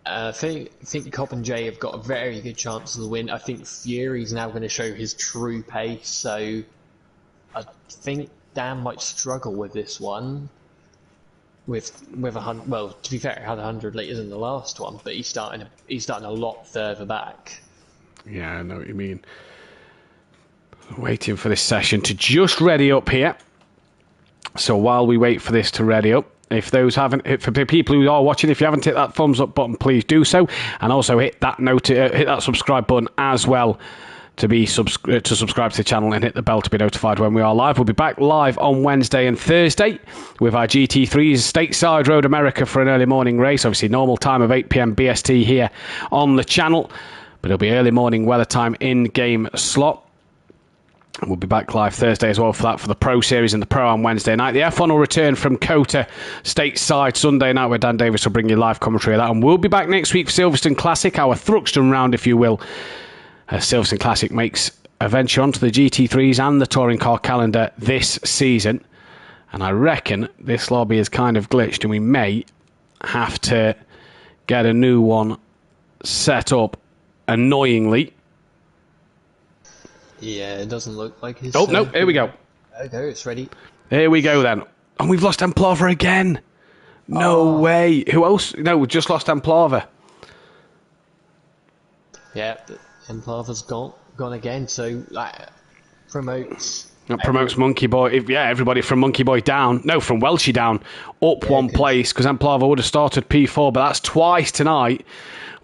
I think Cobb and Jay have got a very good chance of the win. I think Fury's now going to show his true pace, so I think Dan might struggle with this one. With 100, well, to be fair, he had 100 litres in the last one, but he's starting a lot further back. Yeah, I know what you mean. Waiting for this session to just ready up here. So while we wait for this to ready up, if those haven't, for the people who are watching, if you haven't hit that thumbs up button, please do so, and also hit that hit that subscribe button as well to subscribe to the channel and hit the bell to be notified when we are live. We'll be back live on Wednesday and Thursday with our GT3s stateside Road America for an early morning race. Obviously, normal time of 8 p.m. BST here on the channel, but it'll be early morning weather time in game slot. And we'll be back live Thursday as well for that, for the Pro Series and the Pro on Wednesday night. The F1 will return from Cota stateside Sunday night, where Dan Davis will bring you live commentary of that. And we'll be back next week for Silverstone Classic, our Thruxton round, if you will. Silverstone Classic makes a venture onto the GT3s and the touring car calendar this season. And I reckon this lobby is kind of glitched, and we may have to get a new one set up, annoyingly. Yeah, it doesn't look like his... Oh, no, here we go. Okay, it's ready. Here we go then. And we've lost Emplava again. No way. Who else? No, we just lost Emplava. Yeah, Emplava's gone again, so that promotes... That promotes Monkey Boy. Everybody from Monkey Boy down. No, from Welshie down. Up one place, because Emplava would have started P4, but that's twice tonight.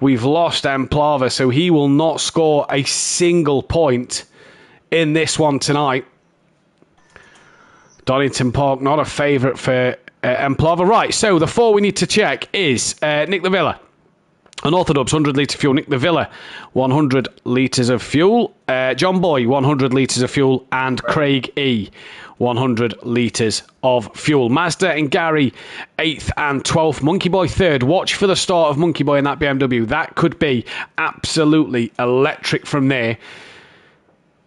We've lost Emplava, so he will not score a single point in this one tonight. Donington Park, not a favourite for Emplava. Right, so the 4 we need to check is Nick Lavilla. Unorthodox 100 litre fuel. Nick Lavilla 100 litres of fuel. John Boy 100 litres of fuel. And Craig E 100 litres of fuel. Mazda and Gary 8th and 12th. Monkey Boy 3rd. Watch for the start of Monkey Boy in that BMW. That could be absolutely electric from there.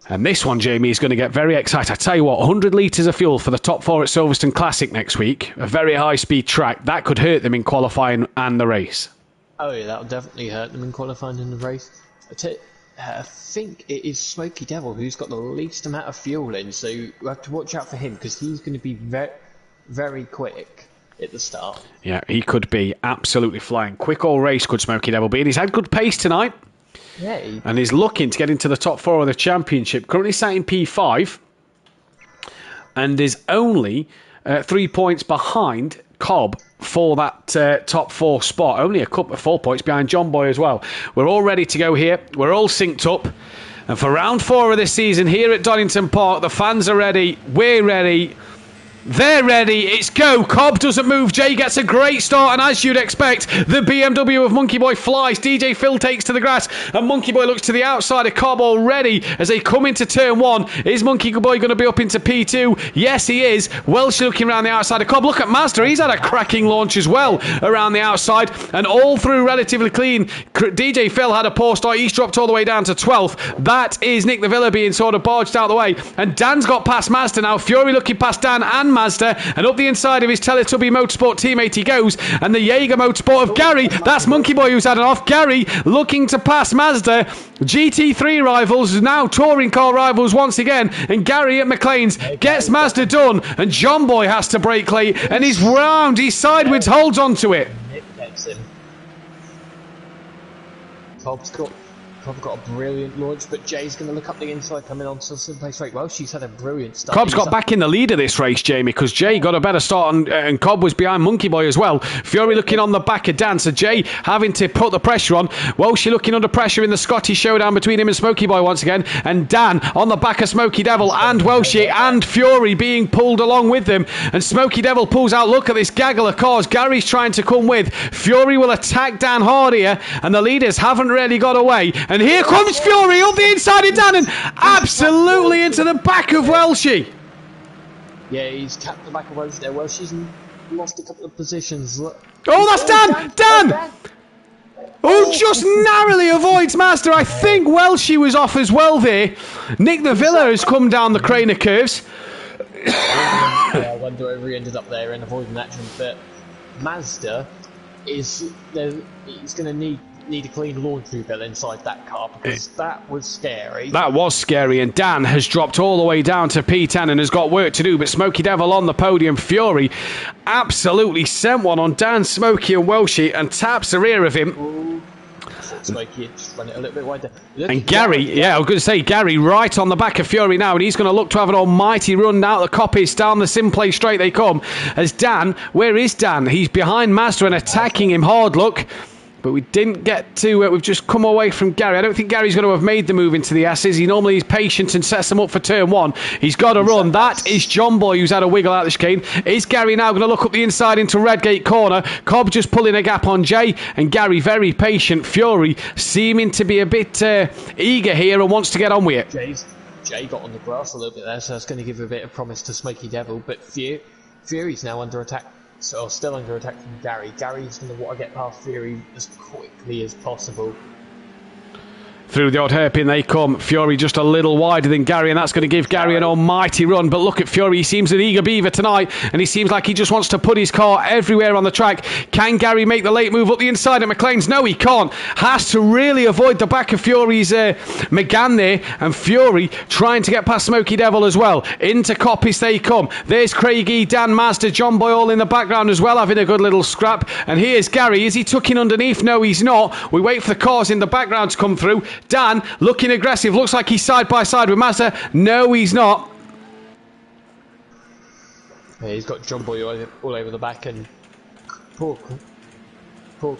And this one, Jamie, is going to get very excited. I tell you what, 100 litres of fuel for the top 4 at Silverstone Classic next week. A very high-speed track. That could hurt them in qualifying and the race. Oh yeah, that'll definitely hurt them in qualifying in the race. I think it is Smoky Devil who's got the least amount of fuel in, so you have to watch out for him, because he's going to be very, very quick at the start. Yeah, he could be absolutely flying. Quick all race could Smoky Devil be, and he's had good pace tonight. Yeah. And he's looking to get into the top 4 of the championship. Currently sat in P5, and is only 3 points behind Cobb for that top 4 spot. Only a couple of 4 points behind John Boy as well. We're all ready to go here. We're all synced up. And for round 4 of this season here at Donington Park, the fans are ready. We're ready. They're ready. It's go. Cobb doesn't move. Jay gets a great start, and as you'd expect, the BMW of Monkey Boy flies. DJ Phil takes to the grass, and Monkey Boy looks to the outside of Cobb already as they come into turn 1. Is Monkey Boy going to be up into P2? Yes, he is. Welsh looking around the outside of Cobb. Look at Mazda. He's had a cracking launch as well around the outside, and all through relatively clean. DJ Phil had a poor start. He's dropped all the way down to 12th. That is Nick Lavilla being sort of barged out of the way, and Dan's got past Mazda now. Fury looking past Dan and Mazda, and up the inside of his Teletubby Motorsport teammate he goes, and the Jaeger Motorsport of Gary. That's Monkey Boy who's had it off. Gary looking to pass Mazda. GT3 rivals, now touring car rivals once again, and Gary at McLean's gets Mazda done, and John Boy has to brake late, and he's round, he sideways holds onto it. Nick gets him. Cobb's got a brilliant launch, but Jay's going to look up the inside coming on to Simply Straight. Well, she's had a brilliant start. Cobb's got back in the lead of this race, Jamie, because Jay got a better start and Cobb was behind Monkey Boy as well. Fury looking on the back of Dan, so Jay having to put the pressure on. Welshie looking under pressure in the Scottish showdown between him and Smokey Boy once again, and Dan on the back of Smokey Devil and Welshie and Fury being pulled along with them, and Smokey Devil pulls out. Look at this gaggle of cars Gary's trying to come with. Fury will attack Dan hard here, and the leaders haven't really got away, and here comes Fury up the inside of Dan and absolutely into the back of Welshie. Yeah, he's tapped the back of Welshie there. Welshie's lost a couple of positions. Look. Oh, that's Dan! Dan! Oh, just narrowly avoids Mazda. I think Welshie was off as well there. Nick the Villa has come down the crane of curves. I wonder whether he ended up there and avoiding action, but Mazda he's going to need a clean laundry bill inside that car, because that was scary. That was scary, and Dan has dropped all the way down to P10 and has got work to do, but Smokey Devil on the podium. Fury absolutely sent one on Dan, Smokey and Welshie and taps the rear of him. Ooh. Smokey just run it a little bit wider. And Gary, I was going to say, Gary right on the back of Fury now, and he's going to look to have an almighty run out the Coppice, down the Simplay straight they come. As Dan, where is Dan? He's behind Mazda and attacking him hard, look. But we didn't get to, we've just come away from Gary. I don't think Gary's going to have made the move into the S's. He normally is patient and sets them up for turn one. He's got to run. That is John Boy who's had a wiggle out of the chicane. Is Gary now going to look up the inside into Redgate corner? Cobb just pulling a gap on Jay, and Gary very patient. Fury seeming to be a bit eager here and wants to get on with it. Jay got on the grass a little bit there, so that's going to give a bit of promise to Smokey Devil, but Fury's now under attack. So still under attack from Gary. Gary's going to want to get past Fury as quickly as possible. Through the odd hairpin they come. Fury just a little wider than Gary, and that's going to give Gary an almighty run. But look at Fury. He seems an eager beaver tonight, and he seems like he just wants to put his car everywhere on the track. Can Gary make the late move up the inside at McLean's? No, he can't. Has to really avoid the back of Fury's McGann there, and Fury trying to get past Smokey Devil as well. Into Coppice they come. There's Craigie, Dan, Mazda, John Boy all in the background as well, having a good little scrap. And here's Gary. Is he tucking underneath? No, he's not. We wait for the cars in the background to come through. Dan looking aggressive, looks like he's side by side with Mazda. No, he's not. Yeah, he's got John Boy all over the back, and poor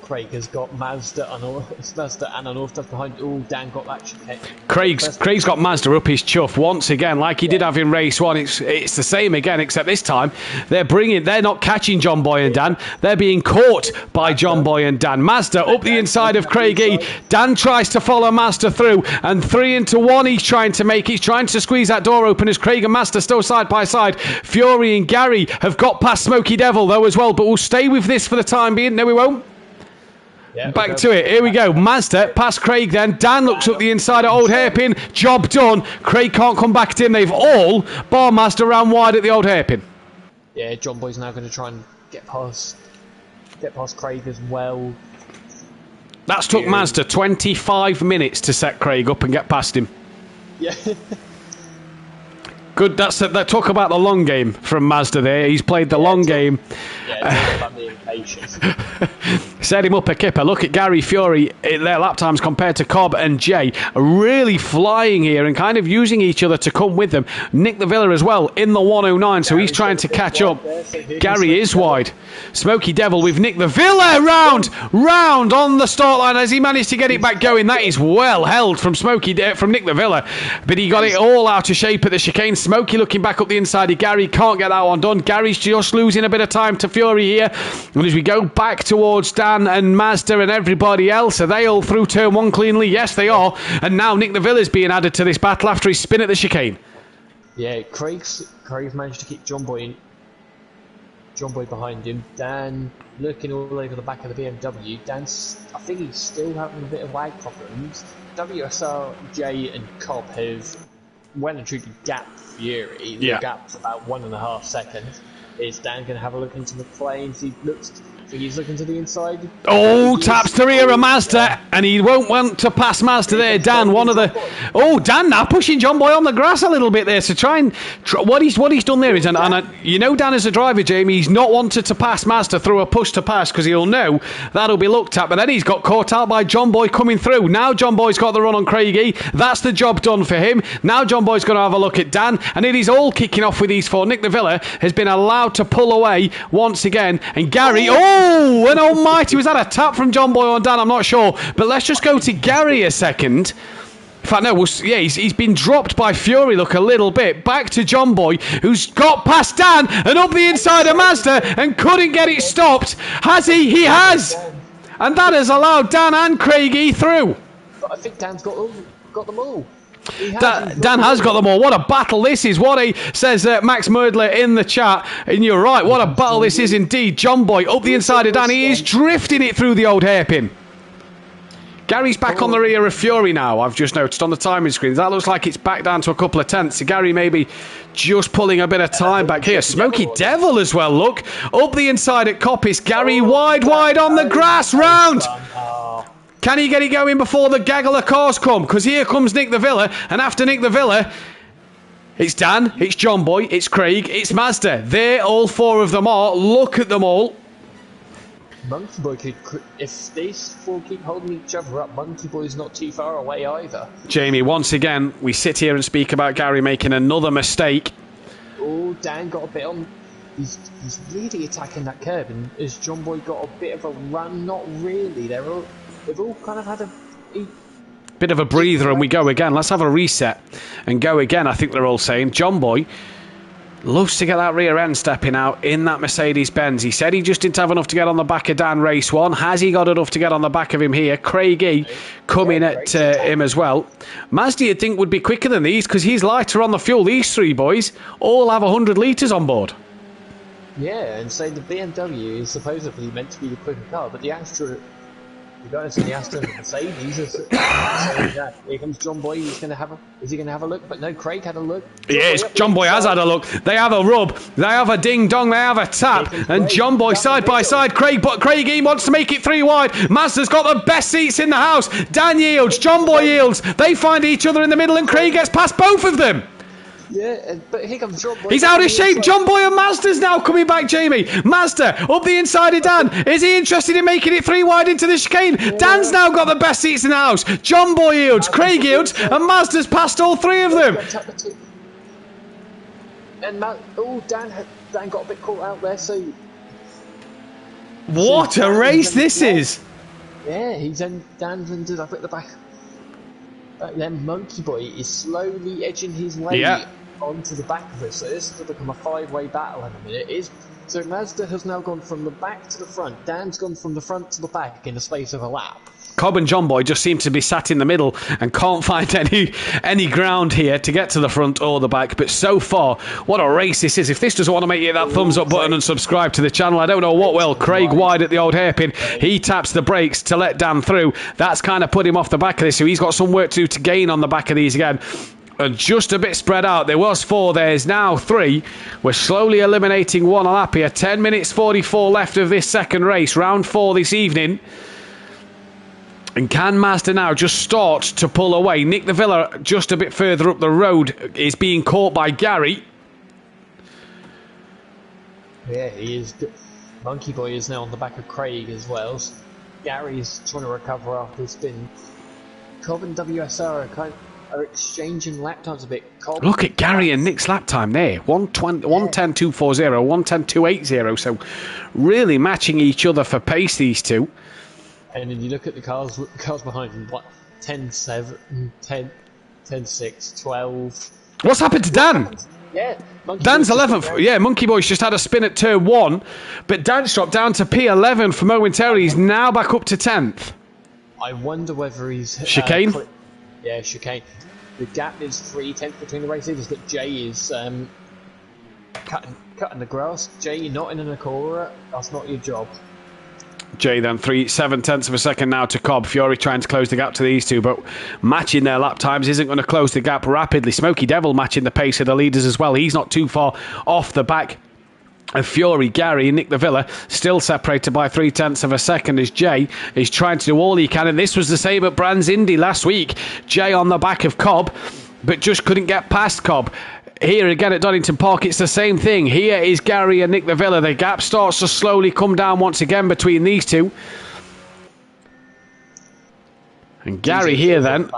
Craig has got Mazda and an all stuff behind. Oh, Dan got that chicane. Craig's got Mazda up his chuff once again, like he did have in race one. It's the same again, except this time they're not catching John Boy and Dan. They're being caught by John Boy and Dan. Mazda up the inside of Craigie. Dan tries to follow Mazda through, and 3 into 1 he's trying to make. He's trying to squeeze that door open as Craig and Mazda still side by side. Fury and Gary have got past Smokey Devil though as well, but we'll stay with this for the time being. No, we won't. Yeah, back to it. Here we go. Mazda past Craig then. Dan looks up the inside at Old Hairpin. Job done. Craig can't come back at him. They've all bar Mazda round wide at the Old Hairpin. Yeah, John Boy's now going to try and get past Craig as well. That's took Mazda 25 minutes to set Craig up and get past him. Yeah. Good. That talk about the long game from Mazda there. He's played the long game. Yeah, about being patient. Set him up a kipper. Look at Gary Fury in their lap times compared to Cobb and Jay. Really flying here and kind of using each other to come with them. Nick the Villa as well in the 109, so he's trying to catch up. Gary is wide. Smokey Devil with Nick the Villa round on the start line as he managed to get it back going. That is well held from from Nick the Villa, but he got it all out of shape at the chicane. Smokey looking back up the inside of Gary, can't get that one done. Gary's just losing a bit of time to Fury here, and as we go back towards Dan and Mazda and everybody else, are they all through turn one cleanly? Yes, they are. And now Nick the Villa's being added to this battle after his spin at the chicane. Yeah, Craig's managed to keep John Boy behind him. Dan looking all over the back of the BMW. I think he's still having a bit of lag problems. WSR, Jay and Cobb have when and truly gap Fury. Yeah. The gap's about 1.5 seconds. Is Dan going to have a look into McLean? He's looking to the inside. Oh, taps the rear of Mazda, and he won't want to pass Mazda there. Dan, one of the... Oh, Dan now pushing John Boy on the grass a little bit there. So what he's done there is, you know Dan as a driver, Jamie, he's not wanted to pass Mazda through a push to pass because he'll know that'll be looked at. But then he's got caught out by John Boy coming through. Now John Boy's got the run on Craigie. That's the job done for him. Now John Boy's going to have a look at Dan, and it is all kicking off with these four. Nick de Villa has been allowed to pull away once again, and Gary... Oh, an almighty, was that a tap from John Boy on Dan? I'm not sure, but let's just go to Gary a second. In fact, no, he's been dropped by Fury, look, a little bit. Back to John Boy, who's got past Dan and up the inside of Mazda and couldn't get it stopped. Has he? He has! And that has allowed Dan and Craigie through. But I think Dan's got them all. Dan has got them all. What a battle this is. Says Max Murdler in the chat. And you're right, what a battle this is indeed. John Boy up the inside of Dan. He is drifting it through the old hairpin. Gary's back on the rear of Fury now, I've just noticed on the timing screens. That looks like it's back down to a couple of tenths. So Gary maybe just pulling a bit of time back here. Smoky Devil as well, look. Up the inside at Coppice. Gary wide on the grass round. Can he get it going before the gaggle of cars come? Because here comes Nick de Villa, and after Nick de Villa, it's Dan, it's John Boy, it's Craig, it's Mazda. There, all four of them are. Look at them all. Monkey Boy could, if these four keep holding each other up, Monkey Boy's not too far away either. Jamie, once again, we sit here and speak about Gary making another mistake. Oh, Dan got a bit on. He's really attacking that curb, and has John Boy got a bit of a run? Not really. They've all kind of had a bit of a breather, and we go again. Let's have a reset and go again. I think they're all saying John Boy loves to get that rear end stepping out in that Mercedes-Benz. He said he just didn't have enough to get on the back of Dan race one. Has he got enough to get on the back of him here? Craigie coming at him as well. Mazda, you'd think, would be quicker than these because he's lighter on the fuel. These three boys all have 100 litres on board. Yeah, and so the BMW is supposedly meant to be the quicker car, but the guys in the Aston and Mercedes are saying that. Here comes John Boy. Is he going to have a look? But no, Craig had a look. Yes, John Boy has had a look. They have a rub. They have a ding dong. They have a tap. And John Boy side by side. Craigie wants to make it three wide. Mazda's got the best seats in the house. Dan yields. John Boy yields. They find each other in the middle, and Craig gets past both of them. Yeah, but here comes John Boy. He's out of shape. John Boy and Mazda's now coming back, Jamie. Mazda up the inside of Dan. Is he interested in making it three wide into the chicane? Dan's now got the best seats in the house. John Boy yields, Craig yields, and Mazda's passed all three of them. And Dan got a bit caught out there, so... What a race this is. Yeah, Dan's ended up at the back. Then Monkey Boy is slowly edging his way onto the back of it, so this has become a five-way battle in a minute. So Mazda has now gone from the back to the front. Dan's gone from the front to the back in the space of a lap. Cobb and John Boy just seem to be sat in the middle and can't find any ground here to get to the front or the back. But so far, what a race this is. If this doesn't want to make you that thumbs up button and subscribe to the channel, I don't know what will. Craig wide at the old hairpin. He taps the brakes to let Dan through. That's kind of put him off the back of this, so he's got some work to do to gain on the back of these again. And just a bit spread out. There was four, there's now three. We're slowly eliminating one a lap here. 10 minutes 44 left of this second race, round 4 this evening. And can Mazda now just start to pull away? Nick de Villa, just a bit further up the road, is being caught by Gary. Yeah, he is. Monkey Boy is now on the back of Craig as well. Gary's trying to recover after the spin. Cobb and WSR are exchanging lap times a bit. Look at Gary and Nick's lap time there. 110.240, 110.280. So really matching each other for pace, these two. And then you look at the cars behind him, 10-7, 10-6, 12. What's happened to Dan? Yeah, Dan's 11th. Yeah, Monkey Boy's just had a spin at turn 1, but Dan's dropped down to P11 for momentarily. He's now back up to 10th. I wonder whether he's... Chicane? Yeah, chicane. The gap is 3 tenths between the races, but Jay is cutting the grass. Jay, you're not in an Acura. That's not your job. Jay then 7/10 of a second now to Cobb. Fury trying to close the gap to these two, but matching their lap times isn't going to close the gap rapidly. Smoky Devil matching the pace of the leaders as well. He's not too far off the back of Fury. Gary and Nick the Villa still separated by 0.3 of a second as Jay is trying to do all he can, and this was the same at Brands Indy last week. Jay on the back of Cobb, but just couldn't get past Cobb. Here again at Donington Park, it's the same thing. Here is Gary and Nick the Villa. The gap starts to slowly come down once again between these two. And Gary here then.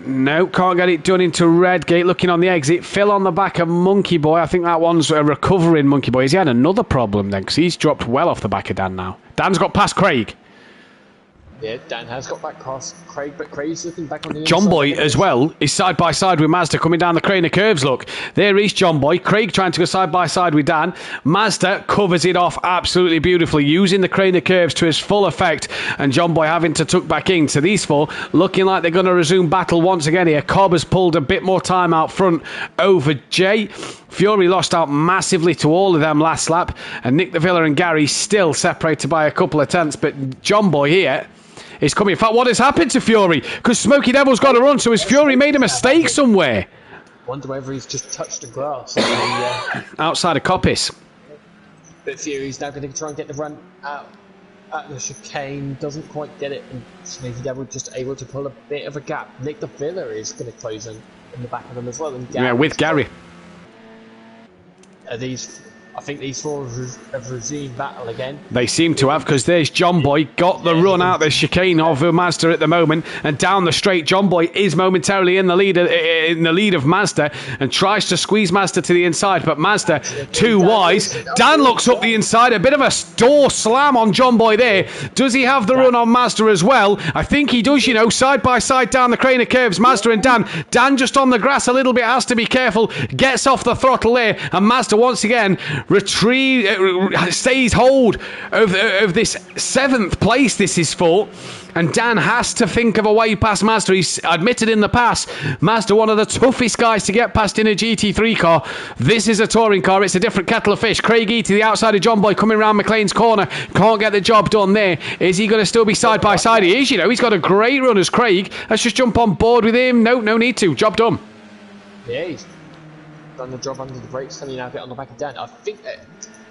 No, can't get it done into Redgate. Looking on the exit. Phil on the back of Monkey Boy. I think that one's a recovering Monkey Boy. Has he had another problem then? Because he's dropped well off the back of Dan now. Dan's got past Craig. Yeah, Dan has got back past Craig, but Craig's looking back on the John inside. Boy as well is side by side with Mazda coming down the Craner curves. Look, there is John Boy. Craig trying to go side by side with Dan. Mazda covers it off absolutely beautifully, using the Craner curves to his full effect, and John Boy having to tuck back in. So these four looking like they're going to resume battle once again here. Cobb has pulled a bit more time out front over Jay. Fury lost out massively to all of them last lap, and Nick the Villa and Gary still separated by a couple of tenths, but John Boy here is coming. In fact, what has happened to Fury? Because Smoky Devil's got to run, so has Fury made a mistake somewhere? Wonder whether he's just touched the grass. Outside of Coppice. But Fury's now going to try and get the run out at the chicane. Doesn't quite get it, and Smoky Devil just able to pull a bit of a gap. Nick the Villa is going to close in the back of them as well. And Yeah, with Gary. I think these four have resumed battle again. They seem to have, because there's John Boy, got the run out the chicane of Mazda at the moment, and down the straight, John Boy is momentarily in the lead of Mazda, and tries to squeeze Mazda to the inside, but Mazda too wise. Dan looks up the inside, a bit of a door slam on John Boy there. Does he have the run on Mazda as well? I think he does, side by side down the Craner curves, Mazda and Dan. Dan just on the grass a little bit, has to be careful, gets off the throttle there, and Mazda once again stays hold of this 7th place this is for, and Dan has to think of a way past Mazda. He's admitted in the past, Mazda one of the toughest guys to get past in a GT3 car. This is a touring car, it's a different kettle of fish. Craig E to the outside of John Boy coming around McLean's corner, can't get the job done there. Is he going to still be side by side? He is, he's got a great run as Craig. Let's just jump on board with him. No need to, job done. Yeah, he's done the job under the brakes. Can he now get on the back of Dan? I think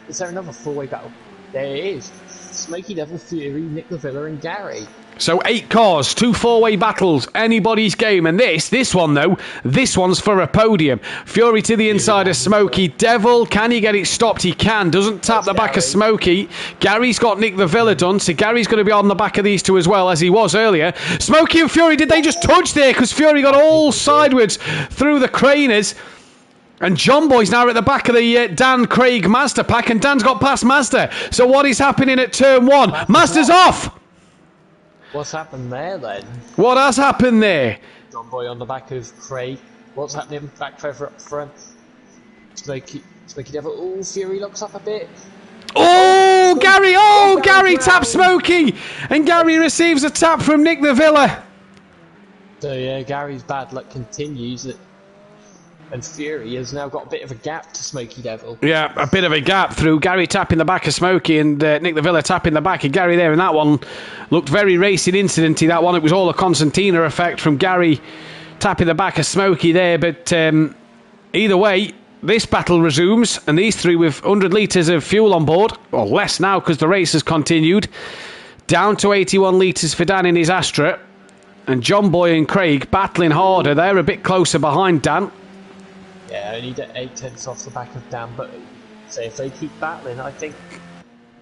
is there another four-way battle? There it is. Smoky Devil, Fury, Nick the Villa and Gary. So 8 cars, 2 four-way battles, anybody's game. And this one though, this one's for a podium. Fury to the inside of Smoky Devil. Can he get it stopped? He can. Doesn't tap the back of Smoky. Gary's got Nick the Villa done, so Gary's going to be on the back of these two as well, as he was earlier. Smoky and Fury, did they just touch there? Because Fury got all sideways through the Craners. And John Boy's now at the back of the Dan Craig Mazda pack, and Dan's got past Mazda. So what is happening at turn 1? Mazda's off! What's happened there then? What has happened there? John Boy on the back of Craig. What's happening back further up front? Smoky Devil. Oh, Fury looks up a bit. Oh, Gary! Oh, Gary taps Smoky! And Gary receives a tap from Nick the Villa. So yeah, Gary's bad luck continues. And Fury has now got a bit of a gap to Smoky Devil. Yeah, a bit of a gap through Gary tapping the back of Smoky and Nick the Villa tapping the back of Gary there. And that one looked very racing incidenty. That one, it was all a concertina effect from Gary tapping the back of Smoky there. But either way, this battle resumes. And these three with 100 litres of fuel on board, or less now because the race has continued, down to 81 litres for Dan in his Astra. And John Boy and Craig battling harder. They're a bit closer behind Dan. Yeah, only 8 tenths off the back of Dan, but say if they keep battling, I think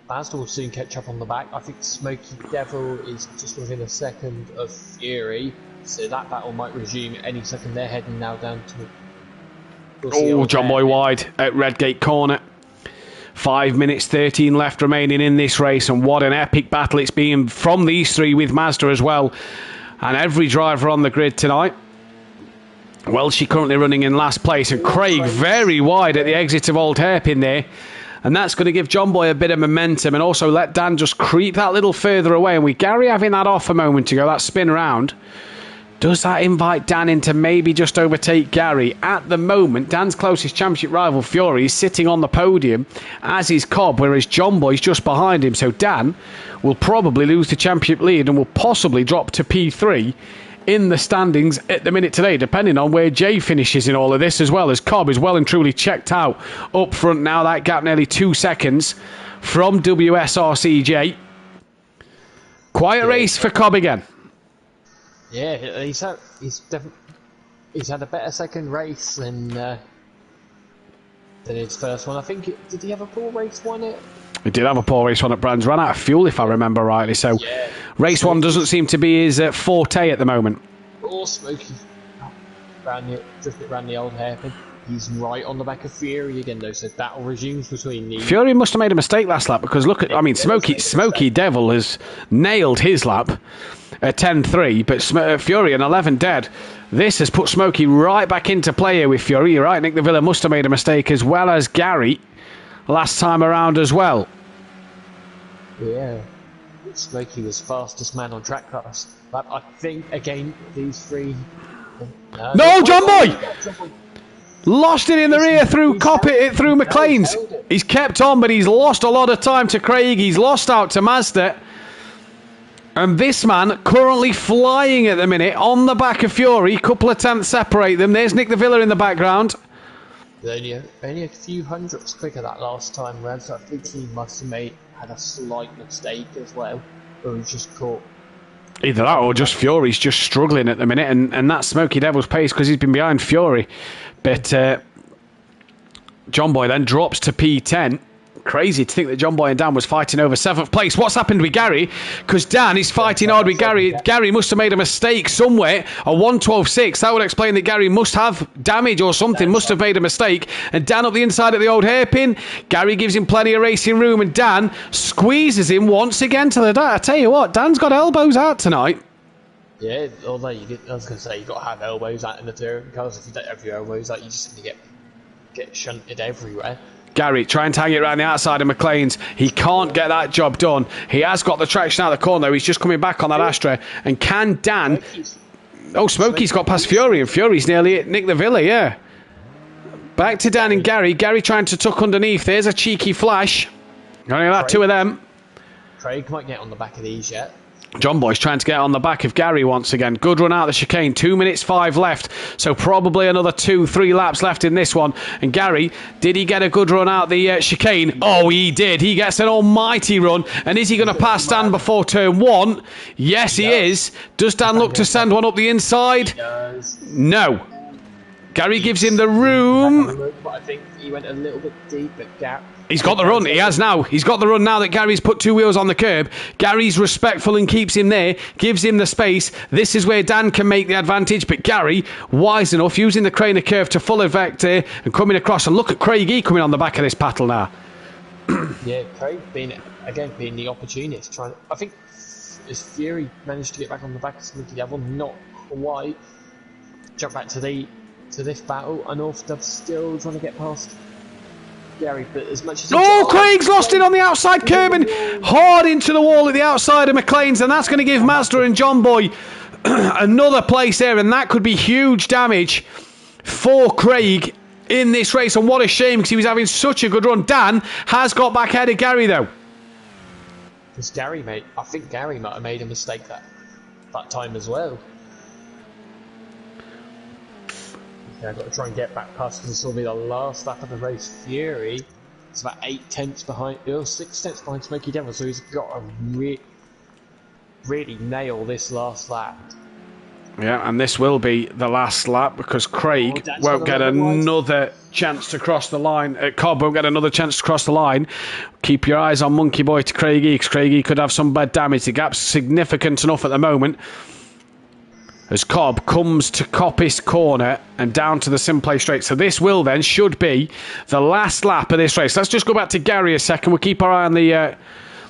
Mazda will soon catch up on the back. I think Smoky Devil is just within a second of Fury, so that battle might resume any second. They're heading now down to... Oh, John Boy wide at Redgate corner. 5 minutes 13 left remaining in this race, and what an epic battle it's been from these three with Mazda as well. And every driver on the grid tonight. Welshie currently running in last place, and Craig very wide at the exit of Old Hairpin there. And that's going to give John Boy a bit of momentum and also let Dan just creep that little further away. And with Gary having that off a moment ago, that spin round, Does that invite Dan in to maybe just overtake Gary? At the moment, Dan's closest championship rival, Fury, is sitting on the podium, as is Cobb, whereas John Boy's just behind him. So Dan will probably lose the championship lead and will possibly drop to P3 in the standings at the minute today, depending on where Jay finishes in all of this, as well as Cobb is well and truly checked out up front now. That gap nearly 2 seconds from WSRCJ. Quiet race for Cobb again. Yeah, he's had a better second race than his first one. I think did he have a poor race one? He did have a poor race one at Brands. Ran out of fuel, if I remember rightly. So, yeah. Race one doesn't seem to be his forte at the moment. Or Smokey just ran the old hairpin. He's right on the back of Fury again, though. So battle resumes between the Fury must have made a mistake last lap, because look at, I mean, Smokey Devil has nailed his lap at 10.3, but Fury an 11 dead. This has put Smokey right back into play here with Fury. You're right, Nick the Villa must have made a mistake, as well as Gary last time around as well. Yeah, Smokey was fastest man on track last. But I think again these three. No, John Boy! Lost it in the rear through Coppit, through McLean's. He's kept on, but he's lost a lot of time to Craig. He's lost out to Mazda. And this man currently flying at the minute on the back of Fury. Couple of tenths separate them. There's Nick the Villa in the background. Only a few hundredths quicker that last time round, so I think he must have had a slight mistake as well, or he just caught. Either that or just Fury's just struggling at the minute, and that's Smokey Devil's pace because he's been behind Fury. But John Boy then drops to P10. Crazy to think that John Boy and Dan was fighting over 7th place. What's happened with Gary? Because Dan is fighting hard with Gary. Gary must have made a mistake somewhere. A 1:12.6. That would explain that Gary must have damage or something. Must have made a mistake. And Dan up the inside of the old hairpin. Gary gives him plenty of racing room, and Dan squeezes him once again to the I tell you what, Dan's got elbows out tonight. Yeah, although I was going to say, you've got to have elbows out in the touring cars. If you don't have your elbows out, you just need to get shunted everywhere. Gary trying to hang it around the outside of McLean's. He can't get that job done. He has got the traction out of the corner, though. He's just coming back on that Astra. And can Dan... Oh, Smokey's got past Fury, and Fury's nearly at Nick the Villa, yeah. Back to Dan and Gary. Gary trying to tuck underneath. There's a cheeky flash. Only that two of them. Craig might get on the back of these yet. John Boy's trying to get on the back of Gary once again. Good run out of the chicane. 2 minutes 5 left. So probably another 2-3 laps left in this one. And Gary, did he get a good run out the chicane? Oh, he did. He gets an almighty run. And is he going to pass Dan before turn 1? Yes, he is. Does Dan look to send one up the inside? No. Gary gives him the room. But I think he went a little bit deep at gap. He's got the run. He has now. He's got the run now that Gary's put 2 wheels on the curb. Gary's respectful and keeps him there, gives him the space. This is where Dan can make the advantage, but Gary, wise enough, using the Craner curve to full effect here and coming across. And look at Craigie coming on the back of this battle now. Yeah, Craig being the opportunist. I think as Fury managed to get back on the back of Smithy Devil, not quite. Jump back to this battle, and Orfdub's still trying to get past Gary, but as much as Craig's lost it on the outside curb and hard into the wall at the outside of McLean's, and that's going to give Mazda and John Boy another place there, and that could be huge damage for Craig in this race. And what a shame, because he was having such a good run. Dan has got back ahead of Gary though. Because I think Gary might have made a mistake that time as well. Yeah, I've got to try and get back past, because this will be the last lap of the race. Fury is about 6 tenths behind Smokey Devil, so he's got to really nail this last lap. Yeah, and this will be the last lap, because Craig won't get another chance to cross the line. Cobb won't get another chance to cross the line. Keep your eyes on Monkey Boy to Craigie, because Craigie could have some bad damage. The gap's significant enough at the moment, as Cobb comes to Coppice corner and down to the Simplay straight. So this should be the last lap of this race. Let's just go back to Gary a second. We'll keep our eye on the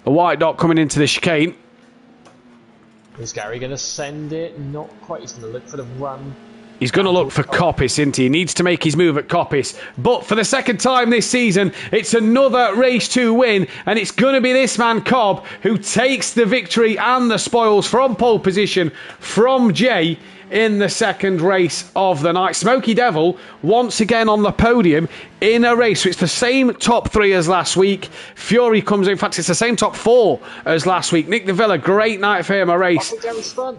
white dot coming into the chicane. Is Gary going to send it? Not quite. He's going to look for the run. He's going to look for Coppice, isn't he? He needs to make his move at Coppice. But for the second time this season, it's another race to win, and it's going to be this man, Cobb, who takes the victory and the spoils from pole position from Jay in the second race of the night. Smoky Devil once again on the podium in a race. So it's the same top 3 as last week. Fury comes in fact, it's the same top 4 as last week. Nick de Villa, great night for him, a race.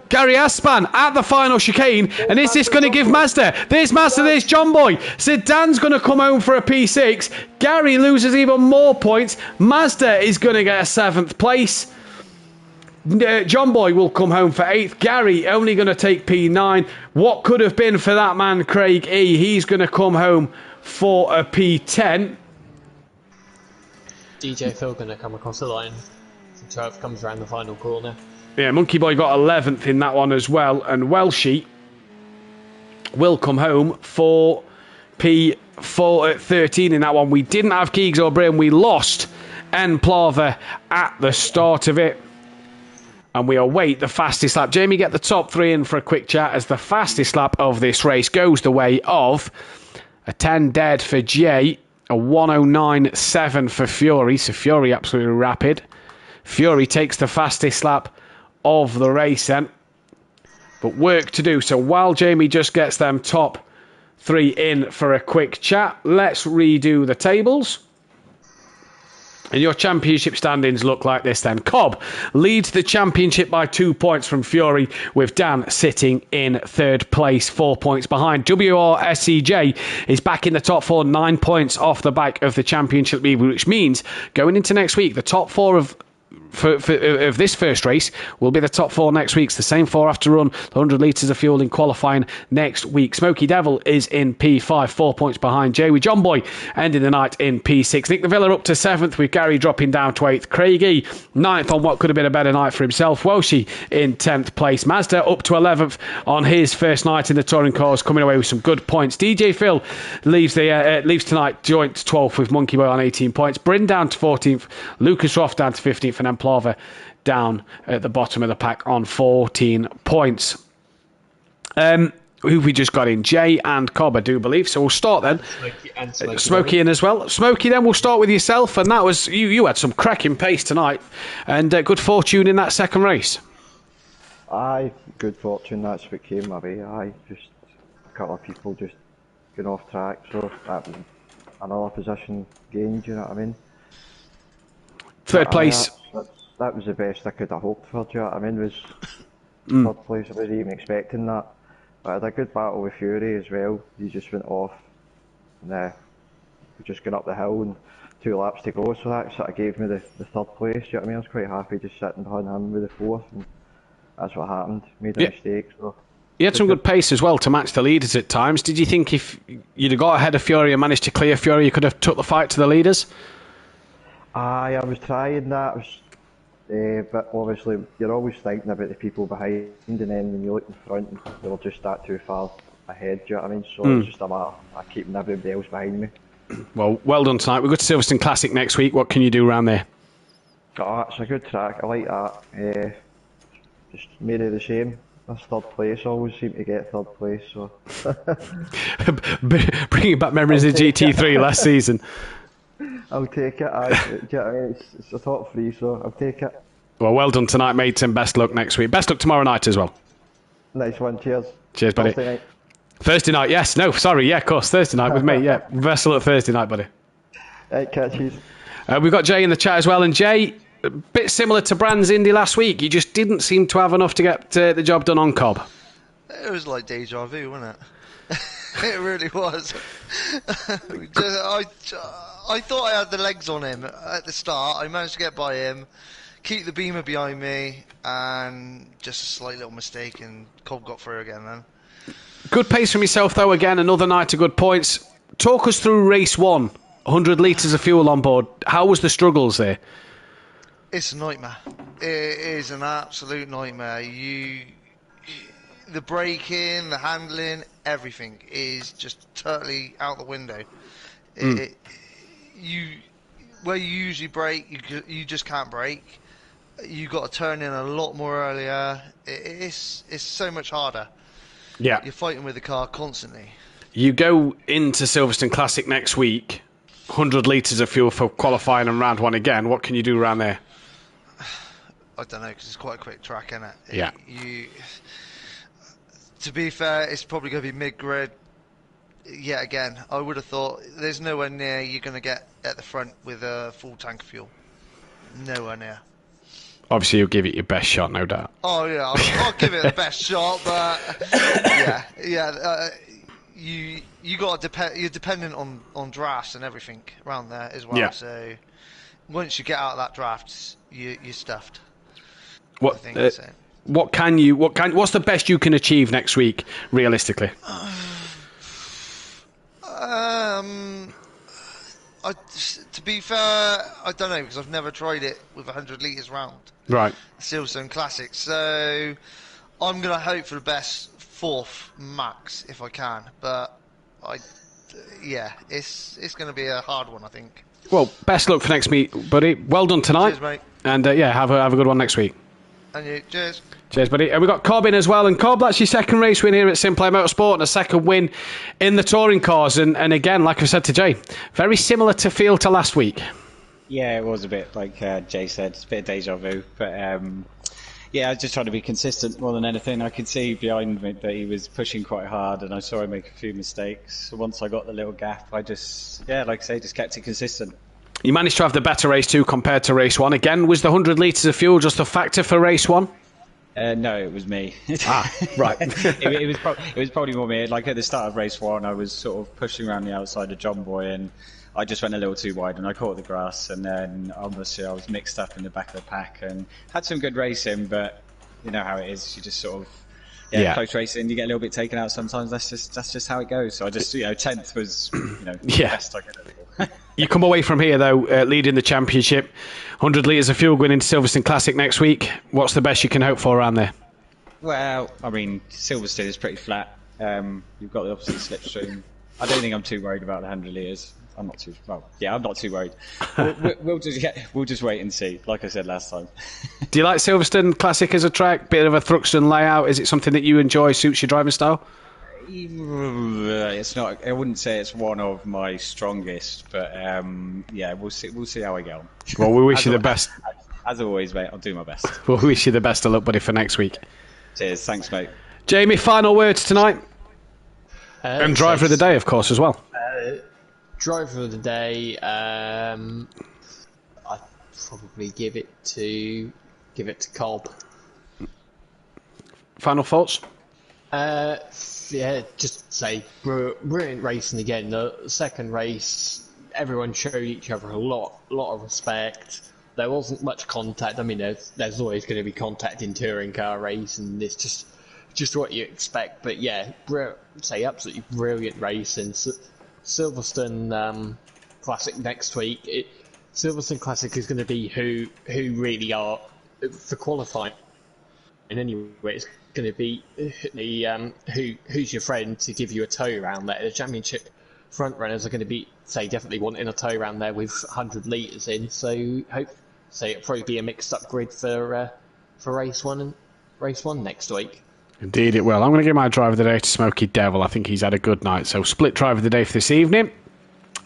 Gary Aspan at the final chicane. And is this going to give Mazda? There's Mazda, there's John Boy. Sedan's going to come home for a P6. Gary loses even more points. Mazda is going to get a 7th place. John Boy will come home for 8th. Gary only going to take P9. What could have been for that man, Craig E? He's going to come home for a P10. DJ Phil going to come across the line. So 12th comes around the final corner. Yeah, Monkey Boy got 11th in that one as well. And Welshie will come home for P4 at 13 in that one. We didn't have Keegs O'Brien. We lost N. Plava at the start of it. And we await the fastest lap. Jamie, get the top 3 in for a quick chat as the fastest lap of this race goes the way of a 10 dead for Jay, a 109.7 for Fury. So Fury absolutely rapid. Fury takes the fastest lap of the race then. But work to do. So while Jamie just gets them top 3 in for a quick chat, let's redo the tables. And your championship standings look like this then. Cobb leads the championship by 2 points from Fury, with Dan sitting in 3rd place, 4 points behind. WRSCJ is back in the top 4, 9 points off the back of the championship lead, which means going into next week, the top 4 of this first race will be the top 4 next week. It's the same 4 have to run the 100 litres of fuel in qualifying next week. Smoky Devil is in P5, 4 points behind Jay, with John Boy ending the night in P6. Nick de Villa up to 7th, with Gary dropping down to 8th. Craig E 9th on what could have been a better night for himself. Welshie in 10th place. Mazda up to 11th on his first night in the touring cars, coming away with some good points. DJ Phil leaves tonight joint 12th with Monkey Boy on 18 points. Bryn down to 14th. Lucas Roth down to 15th, and then Plava down at the bottom of the pack on 14 points. Who we just got in? Jay and Cobb, I do believe. So we'll start then. Smokey in as well. Smokey, then we'll start with yourself. And that was, you had some cracking pace tonight. And good fortune in that second race. Aye, good fortune. That's what came my way. Aye, just a couple of people just going off track. So that was another position gained, you know what I mean? 3rd place. That was the best I could have hoped for, do you know what I mean? Was 3rd place. I wasn't even expecting that. But I had a good battle with Fury as well. He just went off. And we just got up the hill and 2 laps to go. So that sort of gave me the 3rd place, do you know what I mean? I was quite happy just sitting behind him with the 4th. And that's what happened. Made a mistake. So. You had some good pace as well to match the leaders at times. Did you think if you'd have got ahead of Fury and managed to clear Fury, you could have took the fight to the leaders? Aye, I was trying that. But obviously, you're always thinking about the people behind, and then when you look in front, they were just that too far ahead, do you know what I mean? So it's just a matter of keeping everybody else behind me. Well done tonight. We've got to Silverstone Classic next week. What can you do around there? Oh, it's a good track. I like that. Just made it the same. That's 3rd place. I always seem to get 3rd place. So bringing back memories of GT3 last season. I'll take it. Do you know what I mean? It's a top 3, so I'll take it. Well done tonight, mate, and best luck next week. Best luck tomorrow night as well. Nice one. Cheers. Cheers, buddy. Thursday night, yes. No, sorry, yeah, of course. Thursday night with me, yeah. Best of luck Thursday night, buddy. Right, catches. We've got Jay in the chat as well, and Jay, a bit similar to Brands Indy last week. You just didn't seem to have enough to get the job done on Cobb. It was like deja vu, wasn't it? It really was. I thought I had the legs on him at the start. I managed to get by him, keep the Beamer behind me, and just a slight little mistake, and Cobb got through again then. Good pace from yourself, though, again. Another night of good points. Talk us through race 1. 100 litres of fuel on board. How was the struggles there? It's a nightmare. It is an absolute nightmare. The braking, the handling, everything is just totally out the window. Where you usually brake, you just can't brake. You got to turn in a lot more earlier. It's so much harder. Yeah. You're fighting with the car constantly. You go into Silverstone Classic next week, 100 litres of fuel for qualifying and round one again. What can you do around there? I don't know, because it's quite a quick track, isn't it? Yeah. To be fair, it's probably going to be mid-grid. Yet again, I would have thought there's nowhere near you're going to get at the front with a full tank of fuel. Nowhere near. Obviously, you'll give it your best shot, no doubt. Oh yeah, I'll give it the best shot, but you got to depend. You're dependent on drafts and everything around there as well. Yeah. So once you get out of that draft, you're stuffed. What's the best you can achieve next week, realistically? To be fair, I don't know, because I've never tried it with 100 litres round. Right. Silverstone Classic. So I'm going to hope for the best fourth max if I can. But it's going to be a hard one, I think. Well, best luck for next meet, buddy. Well done tonight. Cheers, mate. And have a good one next week. And you, cheers. Cheers, buddy. And we've got Cobb in as well. And Cobb, that's your second race win here at Simplay Motorsport and a second win in the touring cars. And again, like I said to Jay, very similar to feel to last week. Yeah, it was a bit like Jay said, it's a bit of deja vu. But I was just trying to be consistent more than anything. I could see behind me that he was pushing quite hard, and I saw him make a few mistakes. So once I got the little gap, I just, like I say, just kept it consistent. You managed to have the better race too compared to race one. Again, was the 100 litres of fuel just a factor for race one? No, it was me. Right. it was probably more me. Like at the start of race one, I was sort of pushing around the outside of John Boy, and I just went a little too wide, and I caught the grass, and then obviously I was mixed up in the back of the pack, and had some good racing, but you know how it is. You just sort of close racing, you get a little bit taken out sometimes. That's just how it goes. So I just 10th was the best I could do. You come away from here though, leading the championship, 100 litres of fuel going into Silverstone Classic next week. What's the best you can hope for around there? Well, I mean, Silverstone is pretty flat. You've got the opposite slipstream. I don't think I'm too worried about the 100 litres. I'm not too worried. We'll just wait and see. Like I said last time. Do you like Silverstone Classic as a track? Bit of a Thruxton layout. Is it something that you enjoy? Suits your driving style? It's not. I wouldn't say it's one of my strongest, but we'll see. We'll see how I go. Well, we wish you the best. As always, mate. I'll do my best. We'll wish you the best of luck, buddy, for next week. Cheers. Thanks, mate. Jamie, final words tonight. And driver of the day, of course, as well. Driver of the day, I'd probably give it to Cobb. Final thoughts? Just say brilliant racing again. The second race, everyone showed each other a lot of respect. There wasn't much contact. I mean, there's always going to be contact in touring car race, and it's just what you expect. But yeah, absolutely brilliant racing. Silverstone Classic next week. Silverstone Classic is going to be who really are for qualifying. And anyway, it's going to be who's your friend to give you a tow round there. The championship front runners are going to be definitely wanting a tow round there with 100 litres in. So it'll probably be a mixed up grid for race one next week. Indeed it will. I'm going to give my driver of the day to Smokey Devil. I think he's had a good night. So split driver of the day for this evening.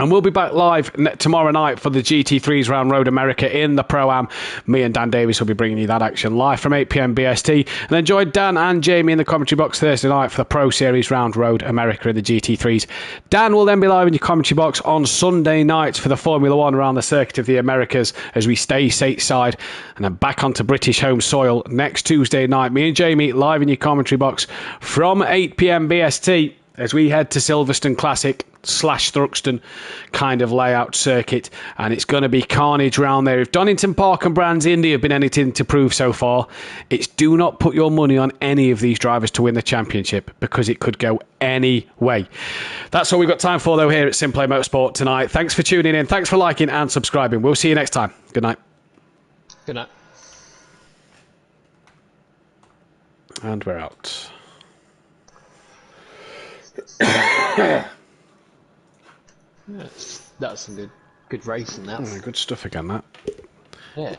And we'll be back live tomorrow night for the GT3s Round Road America in the Pro-Am. Me and Dan Davis will be bringing you that action live from 8 p.m. BST. And then join Dan and Jamie in the commentary box Thursday night for the Pro Series Round Road America in the GT3s. Dan will then be live in your commentary box on Sunday night for the Formula One around the Circuit of the Americas as we stay stateside and then back onto British home soil next Tuesday night. Me and Jamie live in your commentary box from 8 p.m. BST. As we head to Silverstone Classic / Thruxton kind of layout circuit, and it's going to be carnage round there. If Donington Park and Brands Indy have been anything to prove so far, it's do not put your money on any of these drivers to win the championship because it could go any way. That's all we've got time for though here at Simplay Motorsport tonight. Thanks for tuning in. Thanks for liking and subscribing. We'll see you next time. Good night. Good night. And we're out. That's some good racing. That good stuff again. That. Yeah.